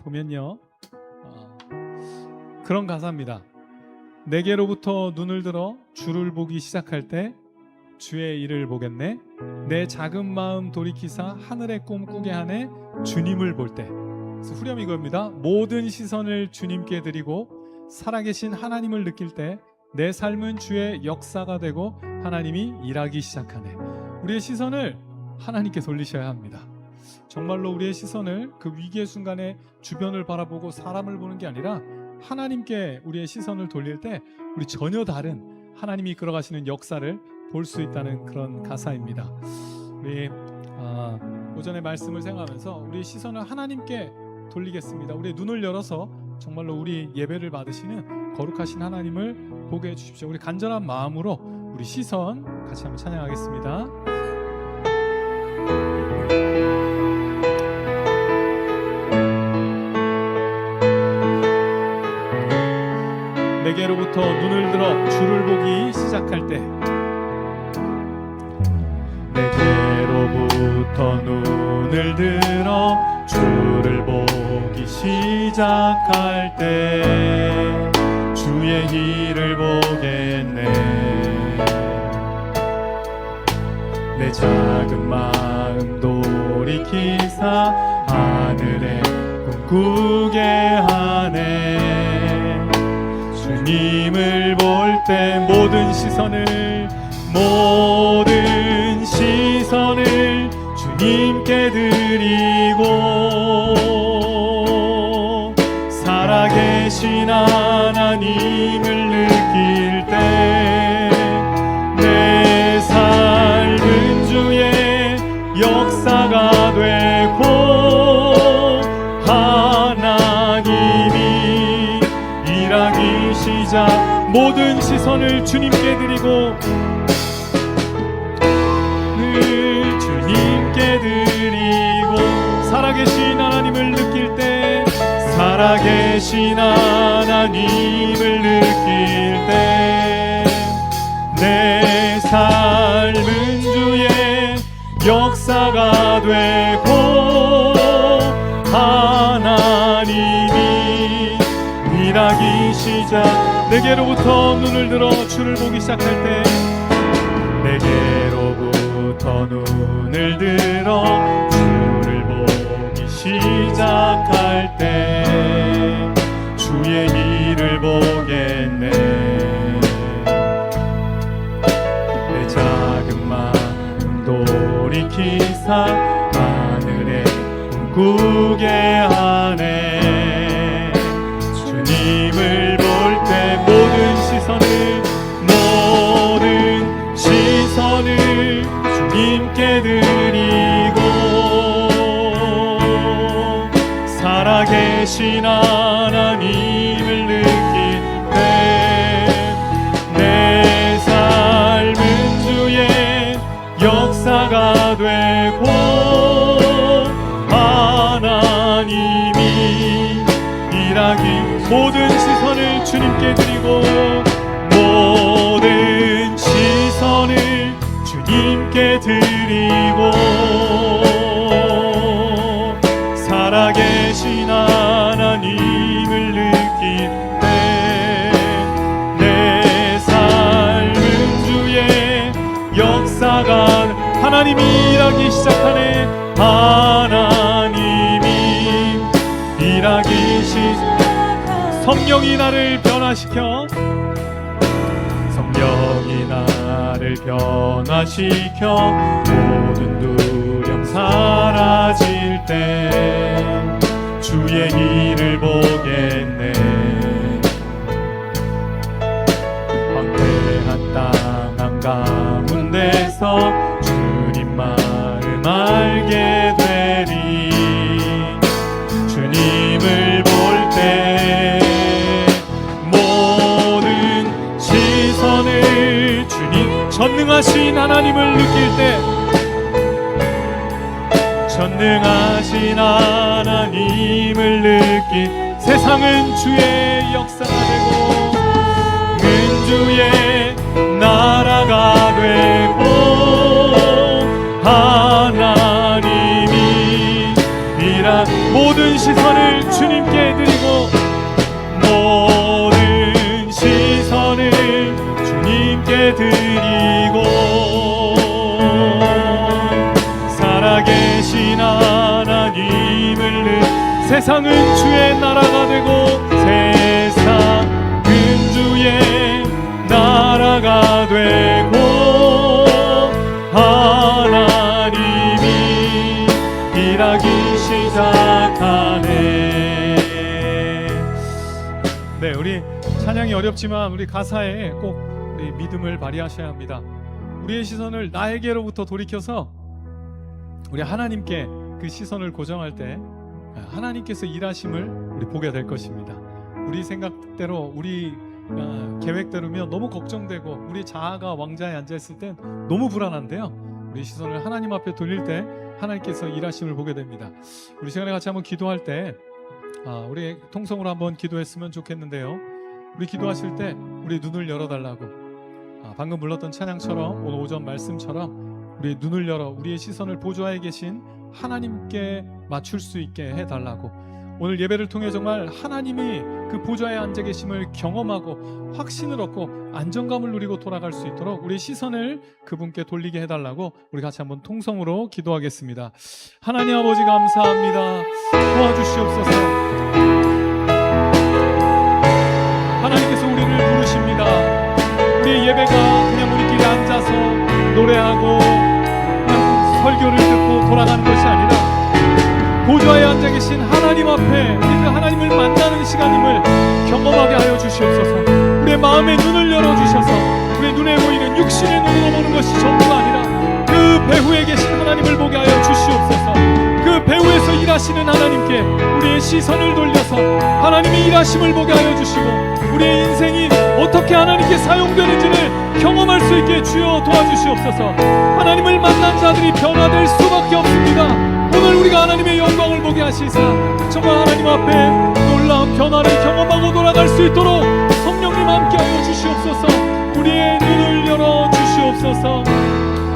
보면요, 그런 가사입니다. 내게로부터 눈을 들어 주를 보기 시작할 때 주의 일을 보겠네. 내 작은 마음 돌이키사 하늘의 꿈 꾸게 하네. 주님을 볼 때. 그래서 후렴이 이겁니다. 모든 시선을 주님께 드리고 살아계신 하나님을 느낄 때 내 삶은 주의 역사가 되고 하나님이 일하기 시작하네. 우리의 시선을 하나님께 돌리셔야 합니다. 정말로 우리의 시선을 그 위기의 순간에 주변을 바라보고 사람을 보는 게 아니라 하나님께 우리의 시선을 돌릴 때 우리 전혀 다른 하나님이 이끌어가시는 역사를 볼 수 있다는 그런 가사입니다. 우리 오전에 말씀을 생각하면서 우리의 시선을 하나님께 돌리겠습니다. 우리의 눈을 열어서 정말로 우리 예배를 받으시는 거룩하신 하나님을 보게 해주십시오. 우리 간절한 마음으로 우리 시선 같이 한번 찬양하겠습니다. 내게로부터 눈을 들어 주를 보기 시작할 때 내게로부터 눈을 들어 주를 보기 시작할 때 주의 일을 보겠네. 내 작은 마음 돌이키사 하늘에 꿈꾸게 하네. 주님을 볼 때 모든 시선을 주님께 드리고 살아계신 하나님을 느낄 때 내 삶은 주의 역사가 되고 하나님이 일하기 시작. 모든 시선을 주님께 드리고 늘 주님께 드리고 살아계신 하나님을 느낄 때 살아계신 하나님을 느낄 때 내 삶은 주의 역사가 되고 하나님이 일하기 시작. 내게로부터 눈을 들어 주를 보기 시작할 때 내게로부터 눈을 들어 주를 보기 시작할 때 주의 일을 보겠네. 내 작은 마음 돌이키사 하늘에 꿈꾸게 하네. 주님을 볼 때 모든 시선을 주님께 드리고 살아계신 하나님을 느낄 때 내 삶은 주의 역사가 되고 하나님이 일하기. 모든 시선을 주님께 드리고 모든 시선을 주님께 드리고 살아계신 하나님을 느낄 때 내 삶은 주의 역사가 하나님이 일하기 시작하네. 하나님이 일하기 시작. 성령이 나를 변화시켜 성령이 나를 변화시켜 모든 두려움 사라질 때 주의 일을 보겠네. 황폐한 땅 한가운데서 주님 마음 알게 되리. 주님을 볼 때 모든 시선을 주님 전능하신 하나님을 느낄 때 전능하신 하나님을 느낀 세상은 주의 역사가 되고 은주의 나라가 되고 하나님이 일한 모든 시선을 주님 드리고 모든 시선을 주님께 드리고 살아계신 하나님을 세상은 주의 나라가 되고 세상은 주의 나라가 되고 하나님이 일하기 시작하네. 네, 우리 찬양이 어렵지만 우리 가사에 꼭 우리 믿음을 발휘하셔야 합니다. 우리의 시선을 나에게로부터 돌이켜서 우리 하나님께 그 시선을 고정할 때 하나님께서 일하심을 우리 보게 될 것입니다. 우리 생각대로 우리 계획대로면 너무 걱정되고 우리 자아가 왕좌에 앉아있을 땐 너무 불안한데요, 우리 시선을 하나님 앞에 돌릴 때 하나님께서 일하심을 보게 됩니다. 우리 시간에 같이 한번 기도할 때 우리 통성으로 한번 기도했으면 좋겠는데요, 우리 기도하실 때 우리 눈을 열어달라고, 방금 불렀던 찬양처럼 오늘 오전 말씀처럼 우리 눈을 열어 우리의 시선을 보좌에 계신 하나님께 맞출 수 있게 해달라고, 오늘 예배를 통해 정말 하나님이 그 보좌에 앉아 계심을 경험하고 확신을 얻고 안정감을 누리고 돌아갈 수 있도록 우리의 시선을 그분께 돌리게 해달라고 우리 같이 한번 통성으로 기도하겠습니다. 하나님 아버지 감사합니다. 도와주시옵소서. 하나님께서 우리를 부르십니다. 우리의 예배가 그냥 우리끼리 앉아서 노래하고 그냥 설교를 듣고 돌아가는 것이 아니라 보좌에 앉아 계신 하나님 앞에 우리 그 하나님을 만나는 시간임을 경험하게 하여 주시옵소서. 우리의 마음의 눈을 열어주셔서 우리의 눈에 보이는 육신의 눈으로 보는 것이 전부가 아니라 그 배후에 계신 하나님을 보게 하여 주시옵소서. 그 배후에서 일하시는 하나님께 우리의 시선을 돌려서 하나님의 일하심을 보게 하여 주시고 우리의 인생이 어떻게 하나님께 사용되는지를 경험할 수 있게 주여 도와주시옵소서. 하나님을 만난 자들이 변화될 수밖에 없습니다. 오늘 우리가 하나님의 영광을 보게 하시사 정말 하나님 앞에 놀라운 변화를 경험하고 돌아갈 수 있도록 성령님 함께하여 주시옵소서. 우리의 눈을 열어 주시옵소서.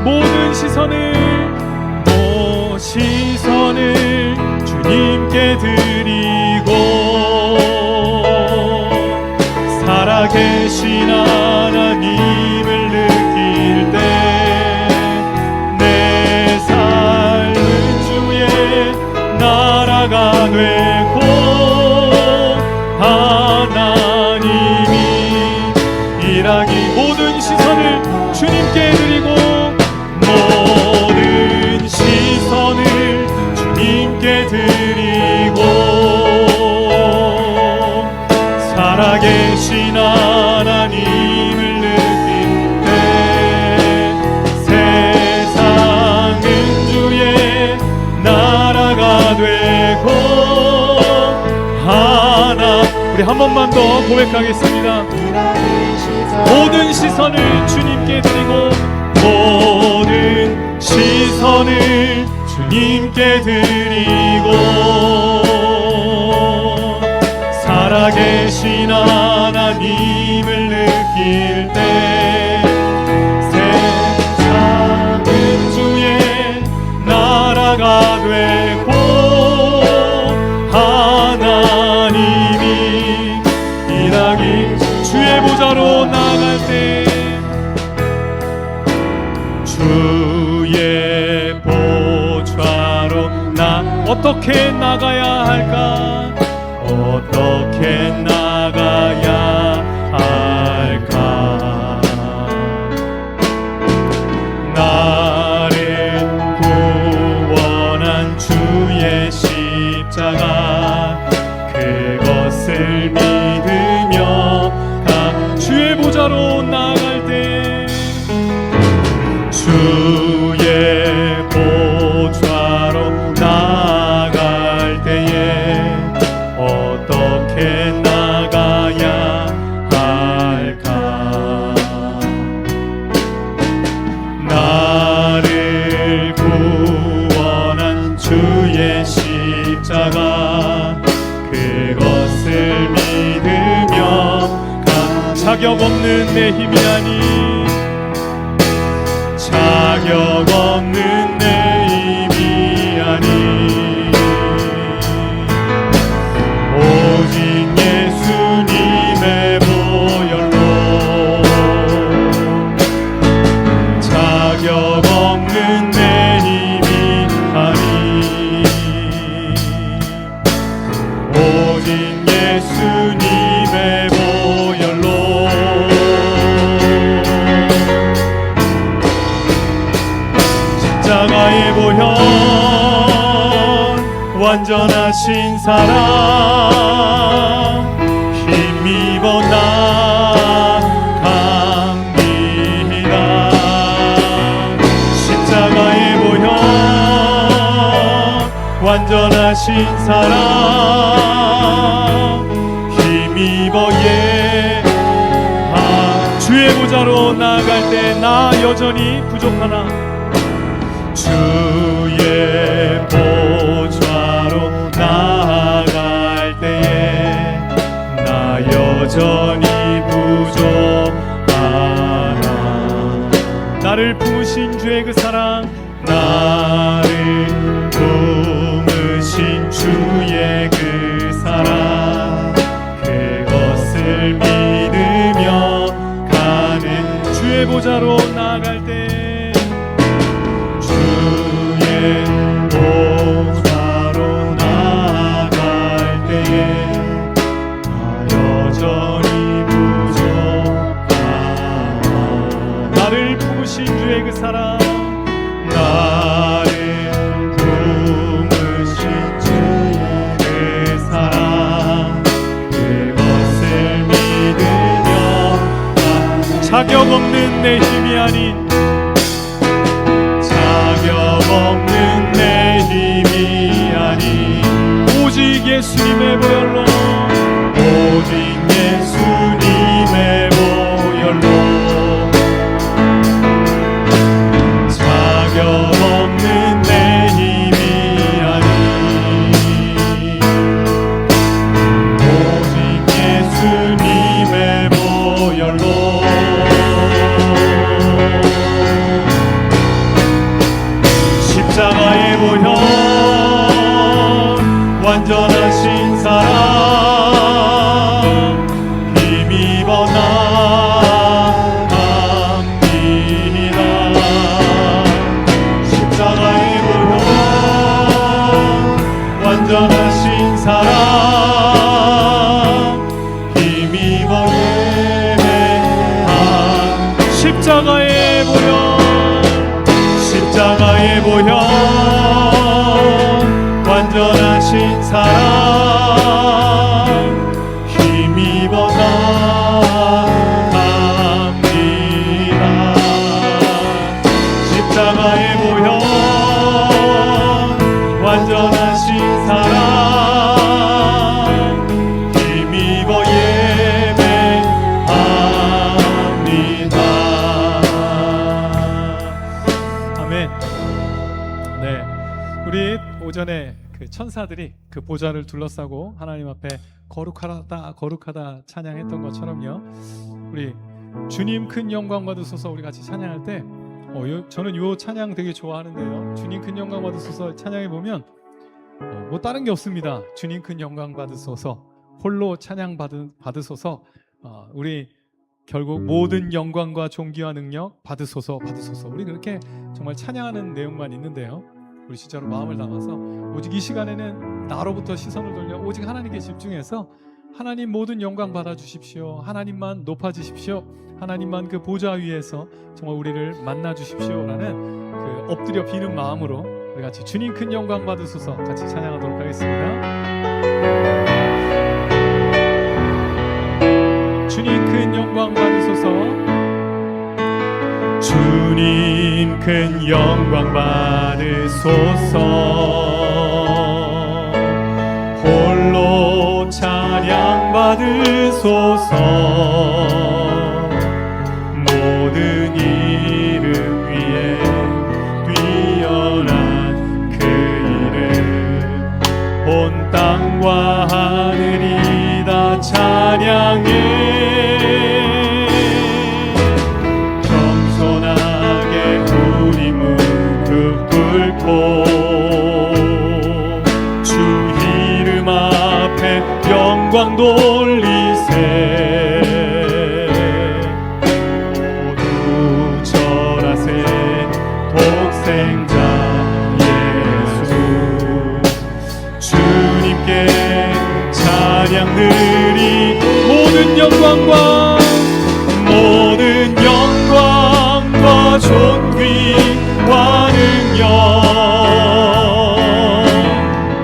모든 시선을 주님께 드리고 살아계신 하나님을 느낄 때 내 삶은 주의 나라가 되고 하나님이 일하기, 모든 시선을 주님께 드리고 모든 시선을 주님께 드리고 살아계신 하나님을 느낄 때 세상은 주의 나라가 되고 우리 한 번만 더 고백하겠습니다. 모든 시선을 주님께 드리고 모든 시선을 주님께 드리고 살아계신 하나님을 느낄 때 세상은 주의 나라가 되고 하나님이 일하기, 주의 보좌로 나갈 때 주의 보좌로 어떻게 나가야 할까? 어떻게 나가야 할까? 나를 구원한 주의 십자가 그것을 믿으며 주의 보좌로 나갈 때 주의 보좌로 나갈 때에 어떻게 나가야 할까? 나를 구원한 주의 십자가 그것을 믿으며 자격 없는 내 힘이 아니 자격 없는 내 힘이 아니 오직 예수님의 보혈로 십자가의 보혈 완전하신 사랑 힘입어 나갑니다. 십자가의 보혈 완전하신 사랑 힘입어 주의 보좌로 나아갈 때 나 여전히 부족하나 주의 보좌로 나아갈 때에 나 여전히 부족하나 나를 품으신 주의 그 사랑 나를 품으신 주의 그 사랑 그것을 믿으며 가는 주의 보좌로 나아갈 때 주의 보좌로 나아갈 때에 나 여전히 부족하나 나를 품으신 주의 그 사랑 나를 품으신 주의 그 사랑 그것을 믿으며 자격 없는 내 힘이 아닌 없는 내 힘이 아닌 오직 예수님의 보혈로 오직 예수님의 보혈로 자격 없는 내 힘이 아닌 오직 예수님의 보혈로 십자가의 보혈 완전하신 사랑 힘입어 나갑니다. 십자가의 보혈 완전하신 사랑 힘입어 예배한 십자가의 보혈 십자가의 보혈 완전하신 사랑 힘입어 나갑니다. 십자가의 보혈 완전하신 사랑 힘입어 예배합니다. 아멘. 네, 우리 오전에 그 천사들이 그 보좌를 둘러싸고 하나님 앞에 거룩하다 거룩하다 찬양했던 것처럼요, 우리 주님 큰 영광 받으소서 우리 같이 찬양할 때 저는 요 찬양 되게 좋아하는데요. 주님 큰 영광 받으소서 찬양해 보면 뭐 다른 게 없습니다. 주님 큰 영광 받으소서 홀로 찬양 받으소서 우리 결국 모든 영광과 존귀와 능력 받으소서 받으소서 우리 그렇게 정말 찬양하는 내용만 있는데요, 우리 진짜로 마음을 담아서 오직 이 시간에는 나로부터 시선을 돌려 오직 하나님께 집중해서 하나님 모든 영광 받아주십시오, 하나님만 높아지십시오, 하나님만 그 보좌 위에서 정말 우리를 만나주십시오 라는 그 엎드려 비는 마음으로 우리 같이 주님 큰 영광 받으소서 같이 찬양하도록 하겠습니다. 주님 큰 영광 받으소서. 주님 큰 영광 받으소서. 홀로 찬양 받으소서. 모든 이름 위에 뛰어난 그 이름 온 땅과 하늘이 다 찬양해. 주 이름 앞에 영광 돌리세. 모두 절하세. 독생자 예수 주님께 찬양 찬양들이 모든 영광과 존귀와 능력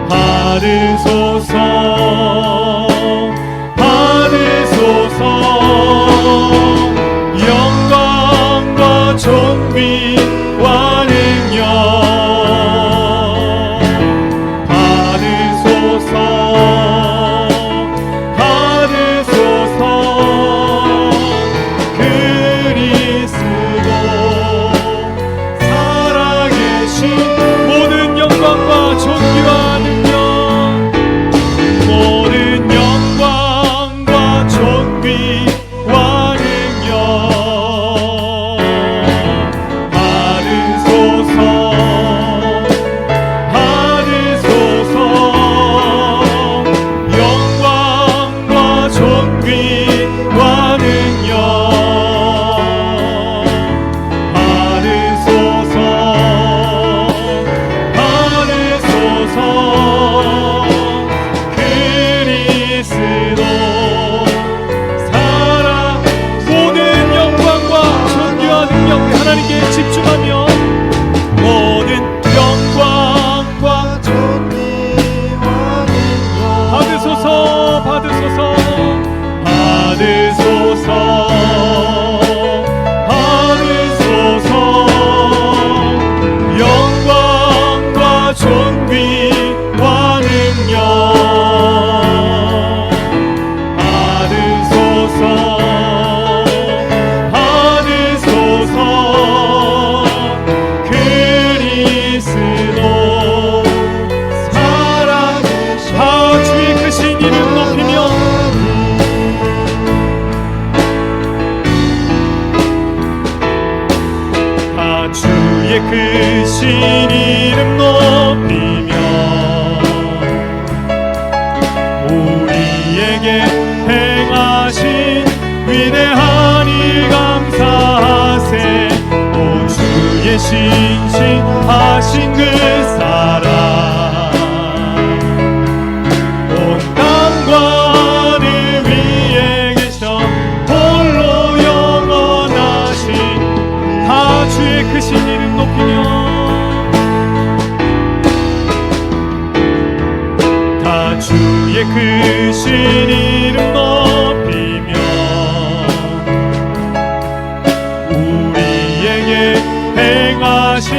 받으소서 영광과 존귀와 능력 크신 이름 높이며 우리에게 행하신 위대한 일 감사하세. 오 주의 신실하신 그 사랑 온 땅과 하늘 위에 계셔 홀로 영원하신 다 주의 크신 이름 높이며 다 주의 크신 이름 높이며 우리에게 행하신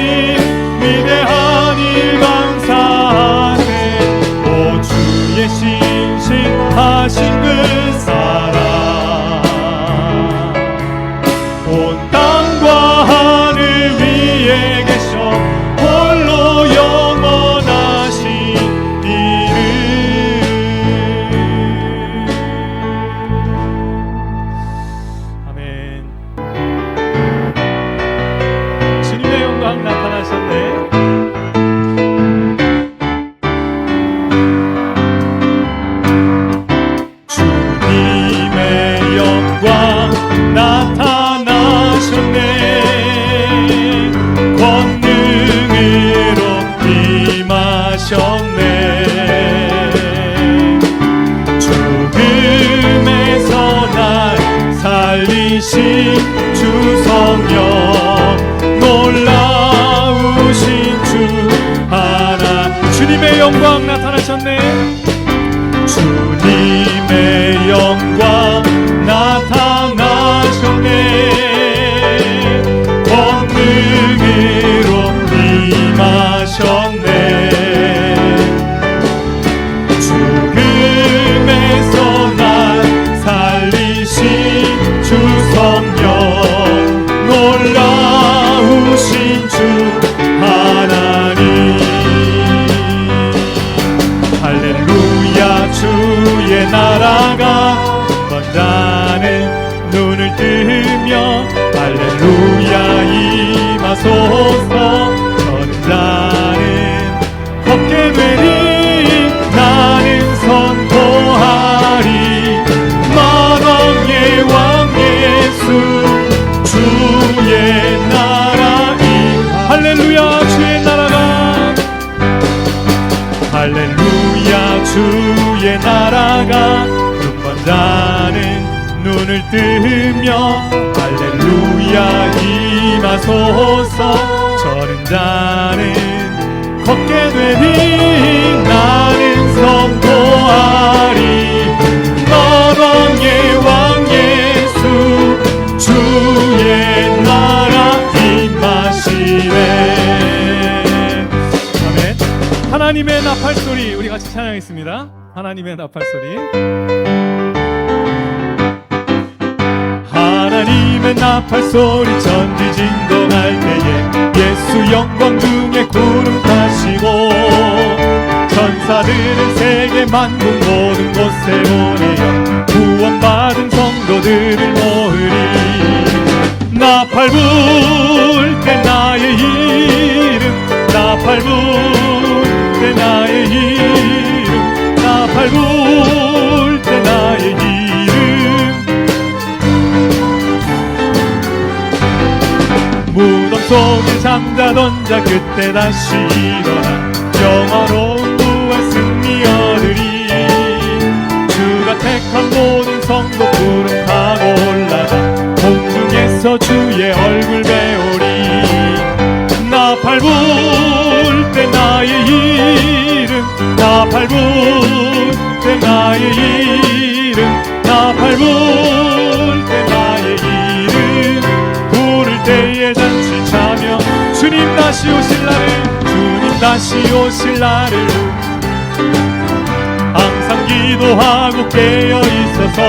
위대한 일 감사하세. 오 주의 신실하신 그 사랑 온 땅과 하늘 위에 계셔 홀로 영원하신 이름. 아멘. 주님의 영광 나타나셨네. 주님의 영광 나타나셨네. 권능으로 임하셨네. 죽음에서 날 살리신 주 성령 놀라우신 주 하나. 주님의 영광 나타나셨네. 주님의 영광 나타나셨네. 권능으로 임하셨네. 죽음에서 날 살리신 주 성령 놀라우신 주 하나님. 할렐루야 주의 나라가 번다는 눈을 뜨며 할렐루야 임하소서. 저는 나는 걷게 되리 나는 선포하리 만왕의 왕 예수 주의 나라이. 할렐루야 주의 나라가 할렐루야 주의 주의 나라가 금번 자는 눈을 뜨며 할렐루야 임하소서. 저는 자는 걷게 되리 나는 선포하리 만왕의 왕 예수 주의 나라 임하시네. 아멘. 하나님의 나팔소리 우리 같이 찬양했습니다. 하나님의 나팔소리. 하나님의 나팔소리 전지진동할 때에 예수 영광 중에 구름 타시고 천사들은 세계 만국 모든 곳에 보내어 구원받은 성도들을 모으리. 나팔 불 때 나의 이름 나팔 불 때 나의 이름 나팔 불 때 나의 이름 무덤 속에 잠자던 자 그때 다시 일어나 영화로운 부활 승리 얻으리. 주가 택한 모든 성도 구름 타고 올라가 공중에서 주의 얼굴 배우리. 나팔 불 때 나의 이름 나팔 불 때 나의 이름 나팔 불 때 나의 이름 부를 때에 잔치 차며 주님 다시 오실 날을 주님 다시 오실 날을 항상 기도하고 깨어 있어서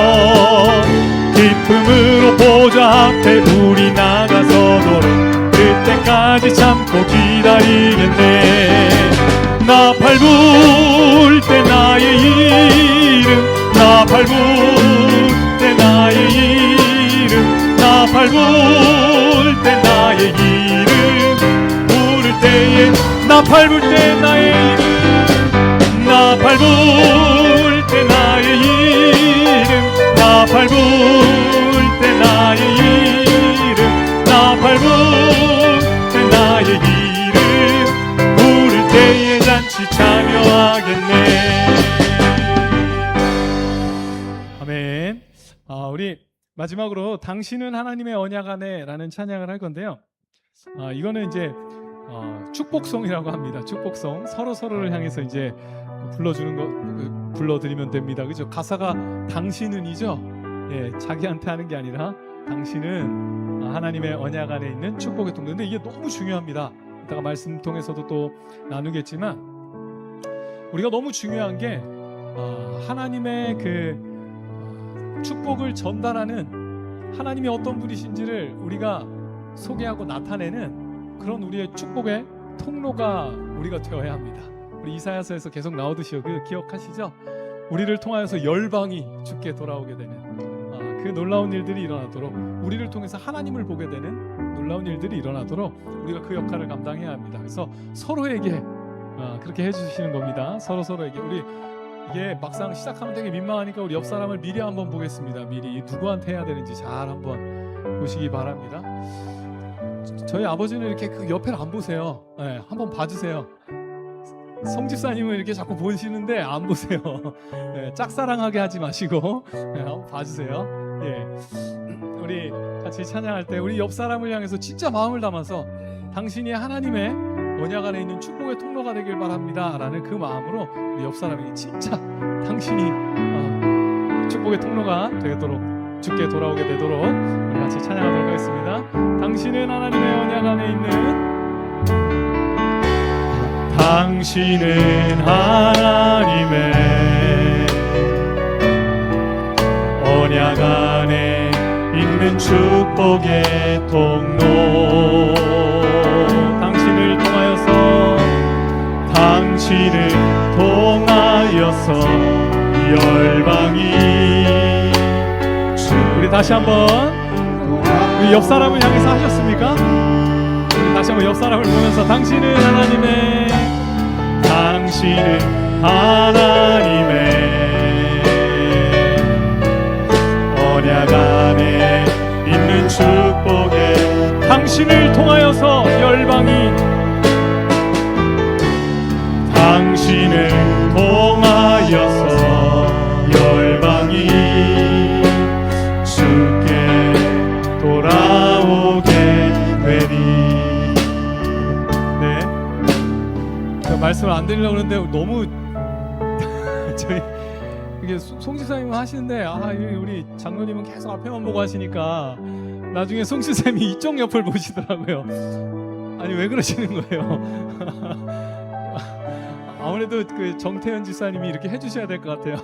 기쁨으로 보좌 앞에 우리 나가서도록 그때까지 참고 기다리겠네. 나팔 불 때 나의 이름 나팔 불 때 나의 이름 나팔 불 때 나의 이름 부를 때에 나팔 불 때 나의 이름 나팔 불 때 나의 이름 나팔 불 때 나의 이름 나팔 불 때 나의 이름 부를 때에 잔치 참여하겠네. 아멘. 우리 마지막으로 당신은 하나님의 언약 안에 라는 찬양을 할 건데요. 이거는 이제 축복송이라고 합니다. 축복송. 서로를 향해서 이제 불러주는 거 불러드리면 됩니다. 그죠? 가사가 당신은이죠. 예, 자기한테 하는 게 아니라 당신은 하나님의 언약 안에 있는 축복의 통로. 근데 이게 너무 중요합니다. 이따가 말씀 통해서도 또 나누겠지만 우리가 너무 중요한 게 하나님의 그 축복을 전달하는 하나님이 어떤 분이신지를 우리가 소개하고 나타내는 그런 우리의 축복의 통로가 우리가 되어야 합니다. 우리 이사야서에서 계속 나오듯이 그 기억하시죠? 우리를 통하여서 열방이 주께 돌아오게 되는 그 놀라운 일들이 일어나도록 우리를 통해서 하나님을 보게 되는 놀라운 일들이 일어나도록 우리가 그 역할을 감당해야 합니다. 그래서 서로에게 그렇게 해주시는 겁니다. 서로에게 우리 이게 막상 시작하면 되게 민망하니까 우리 옆 사람을 미리 한번 보겠습니다. 미리 누구한테 해야 되는지 잘 한번 보시기 바랍니다. 저희 아버지는 이렇게 그 옆에를 안 보세요. 네, 한번 봐주세요. 성집사님은 이렇게 자꾸 보시는데 안 보세요. 네, 짝사랑하게 하지 마시고 네, 한번 봐주세요. 예, 우리 같이 찬양할 때 우리 옆 사람을 향해서 진짜 마음을 담아서 당신이 하나님의 언약 안에 있는 축복의 통로가 되길 바랍니다 라는 그 마음으로 우리 옆 사람에게 진짜 당신이 축복의 통로가 되도록 주께 돌아오게 되도록 우리 같이 찬양하도록 하겠습니다. 당신은 하나님의 언약 안에 있는 당신은 하나님의 언약 안에 있는 축복의 통로. 당신을 통하여서 열방이 우리 다시 한번 우리 옆 사람을 향해서 하셨습니까? 우리 다시 한번 옆 사람을 보면서 당신은 하나님의 언약 안에 있는 축복에 당신을 통하여서 열방이 당신을 통하여서 드리려고 그러는데 너무 저희 이게 송 집사님 하시는데 우리 장로님은 계속 앞에만 보고 하시니까 나중에 송 집사님이 이쪽 옆을 보시더라고요. 아니 왜 그러시는 거예요? 아무래도 그 정태현 집사님이 이렇게 해주셔야 될 것 같아요.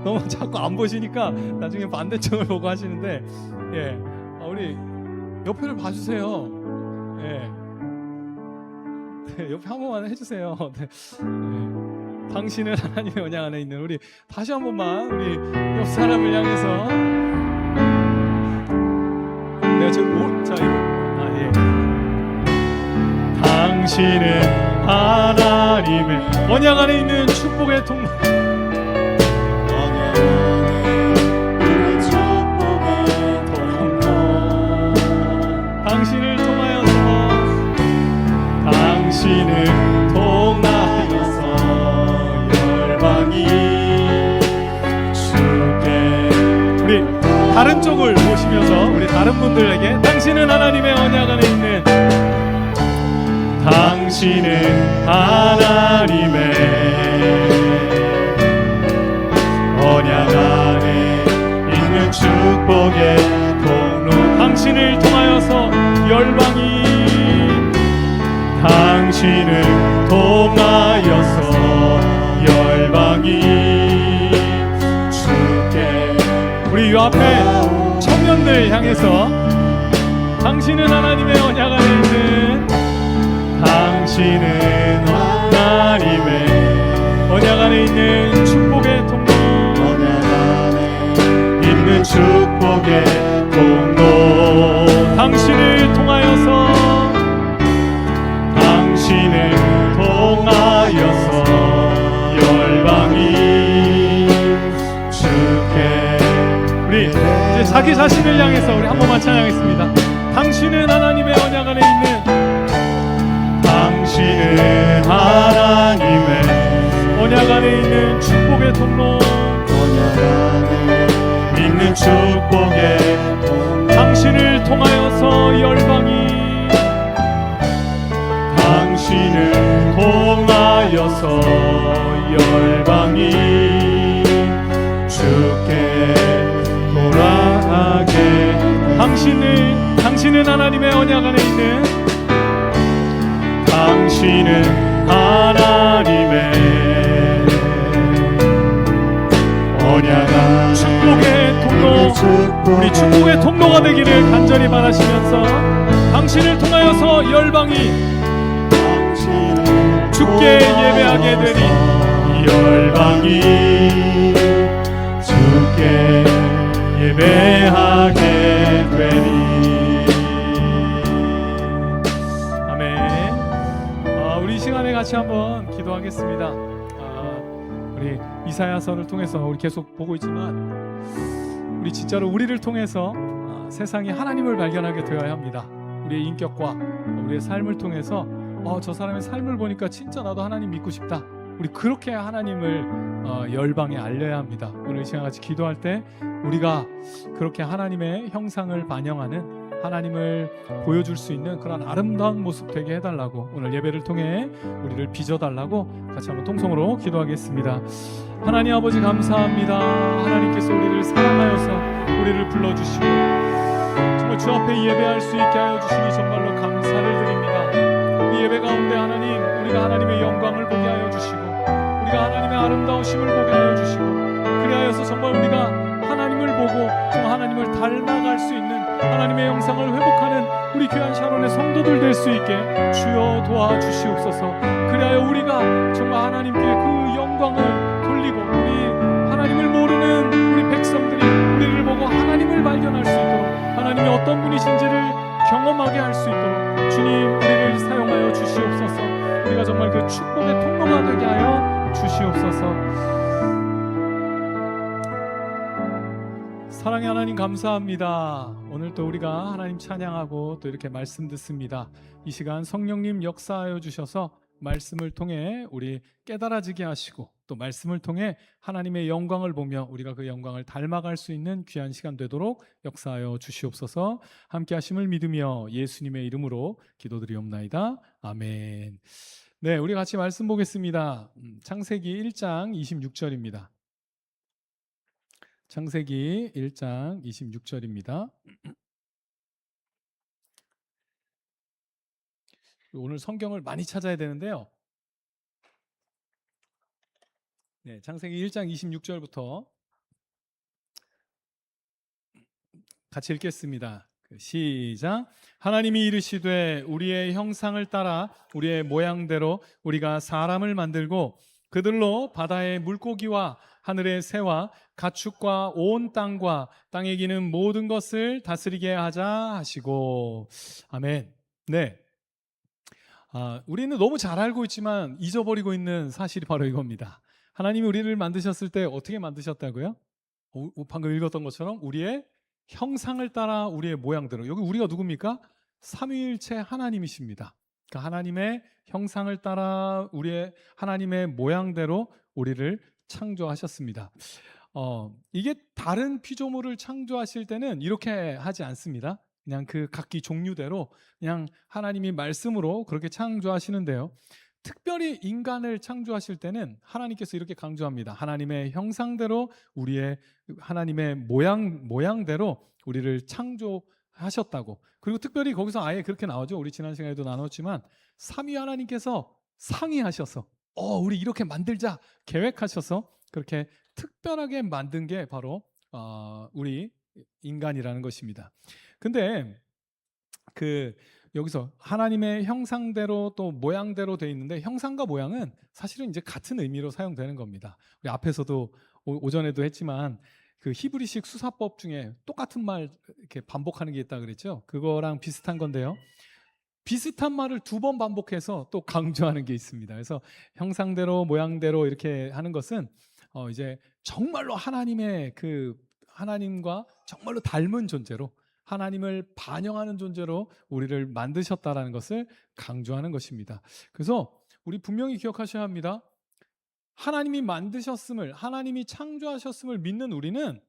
너무 자꾸 안 보시니까 나중에 반대쪽을 보고 하시는데, 예, 우리 옆을 봐주세요. 예, 네, 옆에 한 번만 해주세요. 네. 네. 당신은 하나님의 언약 안에 있는 우리 다시 한 번만 우리 옆 사람을 향해서 내가 지금 예. 당신은 하나님의 언약 안에 있는 축복의 통로 당신을 통하여서 열방이 주께 우리 다른 쪽을 보시면서 우리 다른 분들에게 당신은 하나님의 언약 안에 있는 당신은 하나님의 언약 안에 있는 축복의 통로 당신을 통하여서 열방이 당신을 통하여서 열방이 주께 우리 요 앞에 청년들 향해서 당신은 하나님의 언약 안에 있는 당신은 하나님의 언약 안에 있는 축복의 통로 언약 안에 있는 축복의 통로 당신을 통하여서 열방이 주께 우리 이제 자기 자신을 향해서 우리 한 번만 찬양하겠습니다. 당신은 하나님의 언약 안에 있는 당신은 하나님의 언약 안에 있는 축복의 통로 언약 안에 있는 축복의 통로 당신을 통하여서 열방이 당신을 통하여서 열방이 주께 돌아가게 당신은 하나님의 언약 안에 있는 당신은 하나님의 언약 안에 축복의 통로 우리 축복의 통로가 되기를 간절히 바라시면서 당신을 통하여서 열방이 주께 예배하게 되니 열방이 주께 예배하게 되니 아멘. 우리 시간에 같이 한번 기도하겠습니다. 우리 이사야서를 통해서 우리 계속 보고 있지만 우리 진짜로 우리를 통해서 세상이 하나님을 발견하게 되어야 합니다. 우리의 인격과 우리의 삶을 통해서 저 사람의 삶을 보니까 진짜 나도 하나님 믿고 싶다. 우리 그렇게 하나님을 열방에 알려야 합니다. 오늘 이 시간 같이 기도할 때 우리가 그렇게 하나님의 형상을 반영하는 하나님을 보여줄 수 있는 그런 아름다운 모습 되게 해달라고 오늘 예배를 통해 우리를 빚어달라고 같이 한번 통성으로 기도하겠습니다. 하나님 아버지 감사합니다. 하나님께서 우리를 사랑하여서 우리를 불러주시고 정말 주 앞에 예배할 수 있게 하여 주시니 정말로 감사를 드립니다. 이 예배 가운데 하나님 우리가 하나님의 영광을 보게 하여 주시고 우리가 하나님의 아름다우심을 보게 하여 주시고 그리하여서 정말 우리가 하나님을 보고 정말 하나님을 닮아갈 수 있는 하나님의 영상을 회복하는 우리 귀한 샤론의 성도들 될 수 있게 주여 도와주시옵소서. 그리하여 우리가 정말 하나님께 그 영광을 돌리고 우리 하나님을 모르는 우리 백성들이 우리를 보고 하나님을 발견할 수 있도록 하나님이 어떤 분이신지를 경험하게 할 수 있도록 주님 우리를 사용하여 주시옵소서. 우리가 정말 그 축복의 통로가 되게 하여 주시옵소서. 사랑의 하나님 감사합니다. 오늘 또 우리가 하나님 찬양하고 또 이렇게 말씀 듣습니다. 이 시간 성령님 역사하여 주셔서 말씀을 통해 우리 깨달아지게 하시고 또 말씀을 통해 하나님의 영광을 보며 우리가 그 영광을 닮아갈 수 있는 귀한 시간 되도록 역사하여 주시옵소서. 함께 하심을 믿으며 예수님의 이름으로 기도드리옵나이다. 아멘. 네, 우리 같이 말씀 보겠습니다. 창세기 1장 26절입니다. 창세기 1장 26절입니다. 오늘 성경을 많이 찾아야 되는데요. 네, 창세기 1장 26절부터 같이 읽겠습니다. 시작. 하나님이 이르시되 우리의 형상을 따라 우리의 모양대로 우리가 사람을 만들고 그들로 바다의 물고기와 하늘의 새와 가축과 온 땅과 땅에 기는 모든 것을 다스리게 하자 하시고. 아멘. 네. 우리는 너무 잘 알고 있지만 잊어버리고 있는 사실이 바로 이겁니다. 하나님이 우리를 만드셨을 때 어떻게 만드셨다고요? 방금 읽었던 것처럼 우리의 형상을 따라 우리의 모양대로. 여기 우리가 누굽니까? 삼위일체 하나님이십니다. 그러니까 하나님의 형상을 따라 우리의 하나님의 모양대로 우리를 창조하셨습니다. 이게 다른 피조물을 창조하실 때는 이렇게 하지 않습니다. 그냥 그 각기 종류대로 그냥 하나님이 말씀으로 그렇게 창조하시는데요. 특별히 인간을 창조하실 때는 하나님께서 이렇게 강조합니다. 하나님의 형상대로 우리의 하나님의 모양대로 우리를 창조하셨다고. 그리고 특별히 거기서 아예 그렇게 나오죠. 우리 지난 시간에도 나눴지만 삼위 하나님께서 상의하셔서 우리 이렇게 만들자 계획하셔서 그렇게 특별하게 만든 게 바로 우리 인간이라는 것입니다. 근데 여기서 하나님의 형상대로 또 모양대로 되어 있는데 형상과 모양은 사실은 이제 같은 의미로 사용되는 겁니다. 우리 앞에서도 오전에도 했지만 그 히브리식 수사법 중에 똑같은 말 이렇게 반복하는 게 있다 그랬죠. 그거랑 비슷한 건데요. 비슷한 말을 두 번 반복해서 또 강조하는 게 있습니다. 그래서 형상대로 모양대로 이렇게 하는 것은 이제 정말로 하나님과 정말로 닮은 존재로 하나님을 반영하는 존재로 우리를 만드셨다라는 것을 강조하는 것입니다. 그래서 우리 분명히 기억하셔야 합니다. 하나님이 만드셨음을, 하나님이 창조하셨음을 믿는 우리는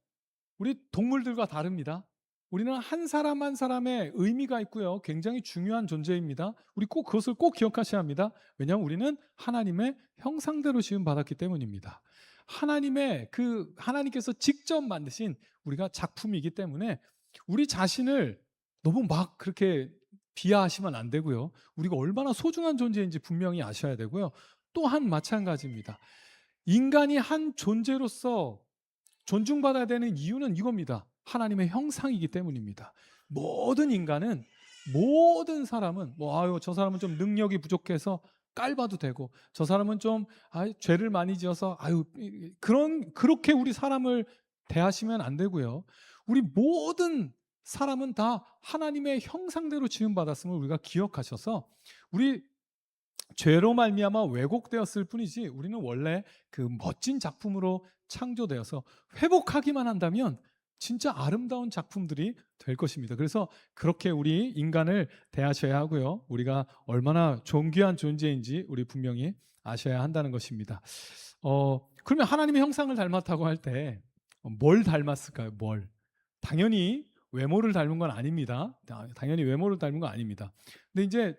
우리 동물들과 다릅니다. 우리는 한 사람 한 사람의 의미가 있고요. 굉장히 중요한 존재입니다. 우리 그것을 꼭 기억하셔야 합니다. 왜냐하면 우리는 하나님의 형상대로 지음 받았기 때문입니다. 하나님께서 직접 만드신 우리가 작품이기 때문에 우리 자신을 너무 막 그렇게 비하하시면 안 되고요. 우리가 얼마나 소중한 존재인지 분명히 아셔야 되고요. 또한 마찬가지입니다. 인간이 한 존재로서 존중받아야 되는 이유는 이겁니다. 하나님의 형상이기 때문입니다. 모든 인간은, 모든 사람은 저 사람은 좀 능력이 부족해서 깔봐도 되고, 저 사람은 좀 죄를 많이 지어서 그렇게 우리 사람을 대하시면 안 되고요. 우리 모든 사람은 다 하나님의 형상대로 지음받았음을 우리가 기억하셔서 우리 죄로 말미암아 왜곡되었을 뿐이지 우리는 원래 그 멋진 작품으로 창조되어서 회복하기만 한다면 진짜 아름다운 작품들이 될 것입니다. 그래서 그렇게 우리 인간을 대하셔야 하고요. 우리가 얼마나 존귀한 존재인지 우리 분명히 아셔야 한다는 것입니다. 그러면 하나님의 형상을 닮았다고 할 때 뭘 닮았을까요? 당연히 외모를 닮은 건 아닙니다. 당연히 외모를 닮은 건 아닙니다. 근데 이제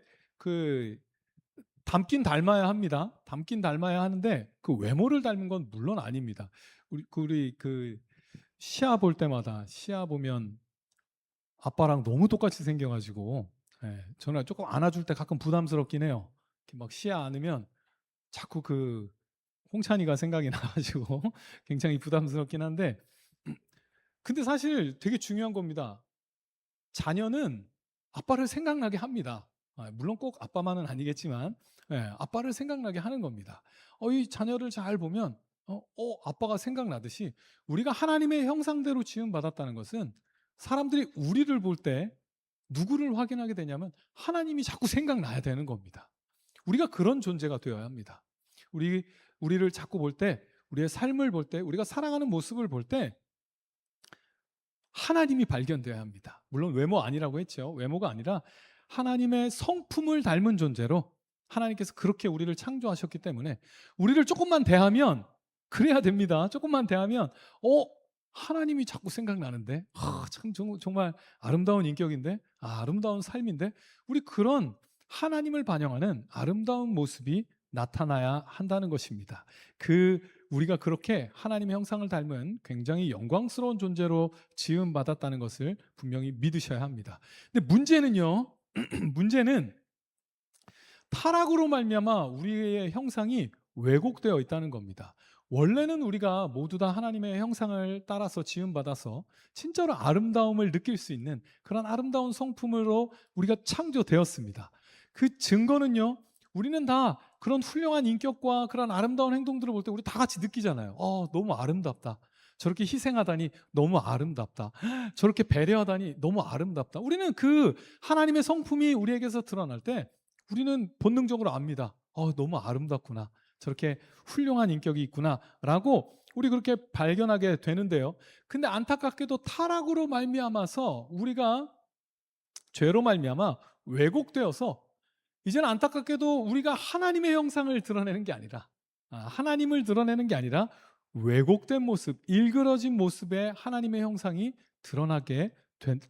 닮긴 닮아야 합니다. 닮긴 닮아야 하는데 그 외모를 닮은 건 물론 아닙니다. 우리 시아 볼 때마다 시아 보면 아빠랑 너무 똑같이 생겨가지고 저는 조금 안아줄 때 가끔 부담스럽긴 해요. 막 시아 안으면 자꾸 홍찬이가 생각이 나가지고 굉장히 부담스럽긴 한데, 근데 사실 되게 중요한 겁니다. 자녀는 아빠를 생각나게 합니다. 물론 꼭 아빠만은 아니겠지만 아빠를 생각나게 하는 겁니다. 이 자녀를 잘 보면 아빠가 생각나듯이 우리가 하나님의 형상대로 지음받았다는 것은 사람들이 우리를 볼 때 누구를 확인하게 되냐면 하나님이 자꾸 생각나야 되는 겁니다. 우리가 그런 존재가 되어야 합니다. 우리를 자꾸 볼 때, 우리의 삶을 볼 때, 우리가 살아가는 모습을 볼 때 하나님이 발견되어야 합니다. 물론 외모 아니라고 했죠. 외모가 아니라 하나님의 성품을 닮은 존재로 하나님께서 그렇게 우리를 창조하셨기 때문에 우리를 조금만 대하면 그래야 됩니다. 조금만 대하면 하나님이 자꾸 생각나는데 참 정말 아름다운 인격인데 아름다운 삶인데 우리 그런 하나님을 반영하는 아름다운 모습이 나타나야 한다는 것입니다. 우리가 그렇게 하나님의 형상을 닮은 굉장히 영광스러운 존재로 지음 받았다는 것을 분명히 믿으셔야 합니다. 근데 문제는요. 문제는 타락으로 말미암아 우리의 형상이 왜곡되어 있다는 겁니다. 원래는 우리가 모두 다 하나님의 형상을 따라서 지음받아서 진짜로 아름다움을 느낄 수 있는 그런 아름다운 성품으로 우리가 창조되었습니다. 그 증거는요, 우리는 다 그런 훌륭한 인격과 그런 아름다운 행동들을 볼 때 우리 다 같이 느끼잖아요. 너무 아름답다. 저렇게 희생하다니 너무 아름답다. 저렇게 배려하다니 너무 아름답다. 우리는 그 하나님의 성품이 우리에게서 드러날 때 우리는 본능적으로 압니다. 너무 아름답구나. 저렇게 훌륭한 인격이 있구나라고 우리 그렇게 발견하게 되는데요. 근데 안타깝게도 타락으로 말미암아서 우리가 죄로 말미암아 왜곡되어서 이제는 안타깝게도 우리가 하나님의 형상을 드러내는 게 아니라 하나님을 드러내는 게 아니라 왜곡된 모습, 일그러진 모습의 하나님의 형상이 드러나게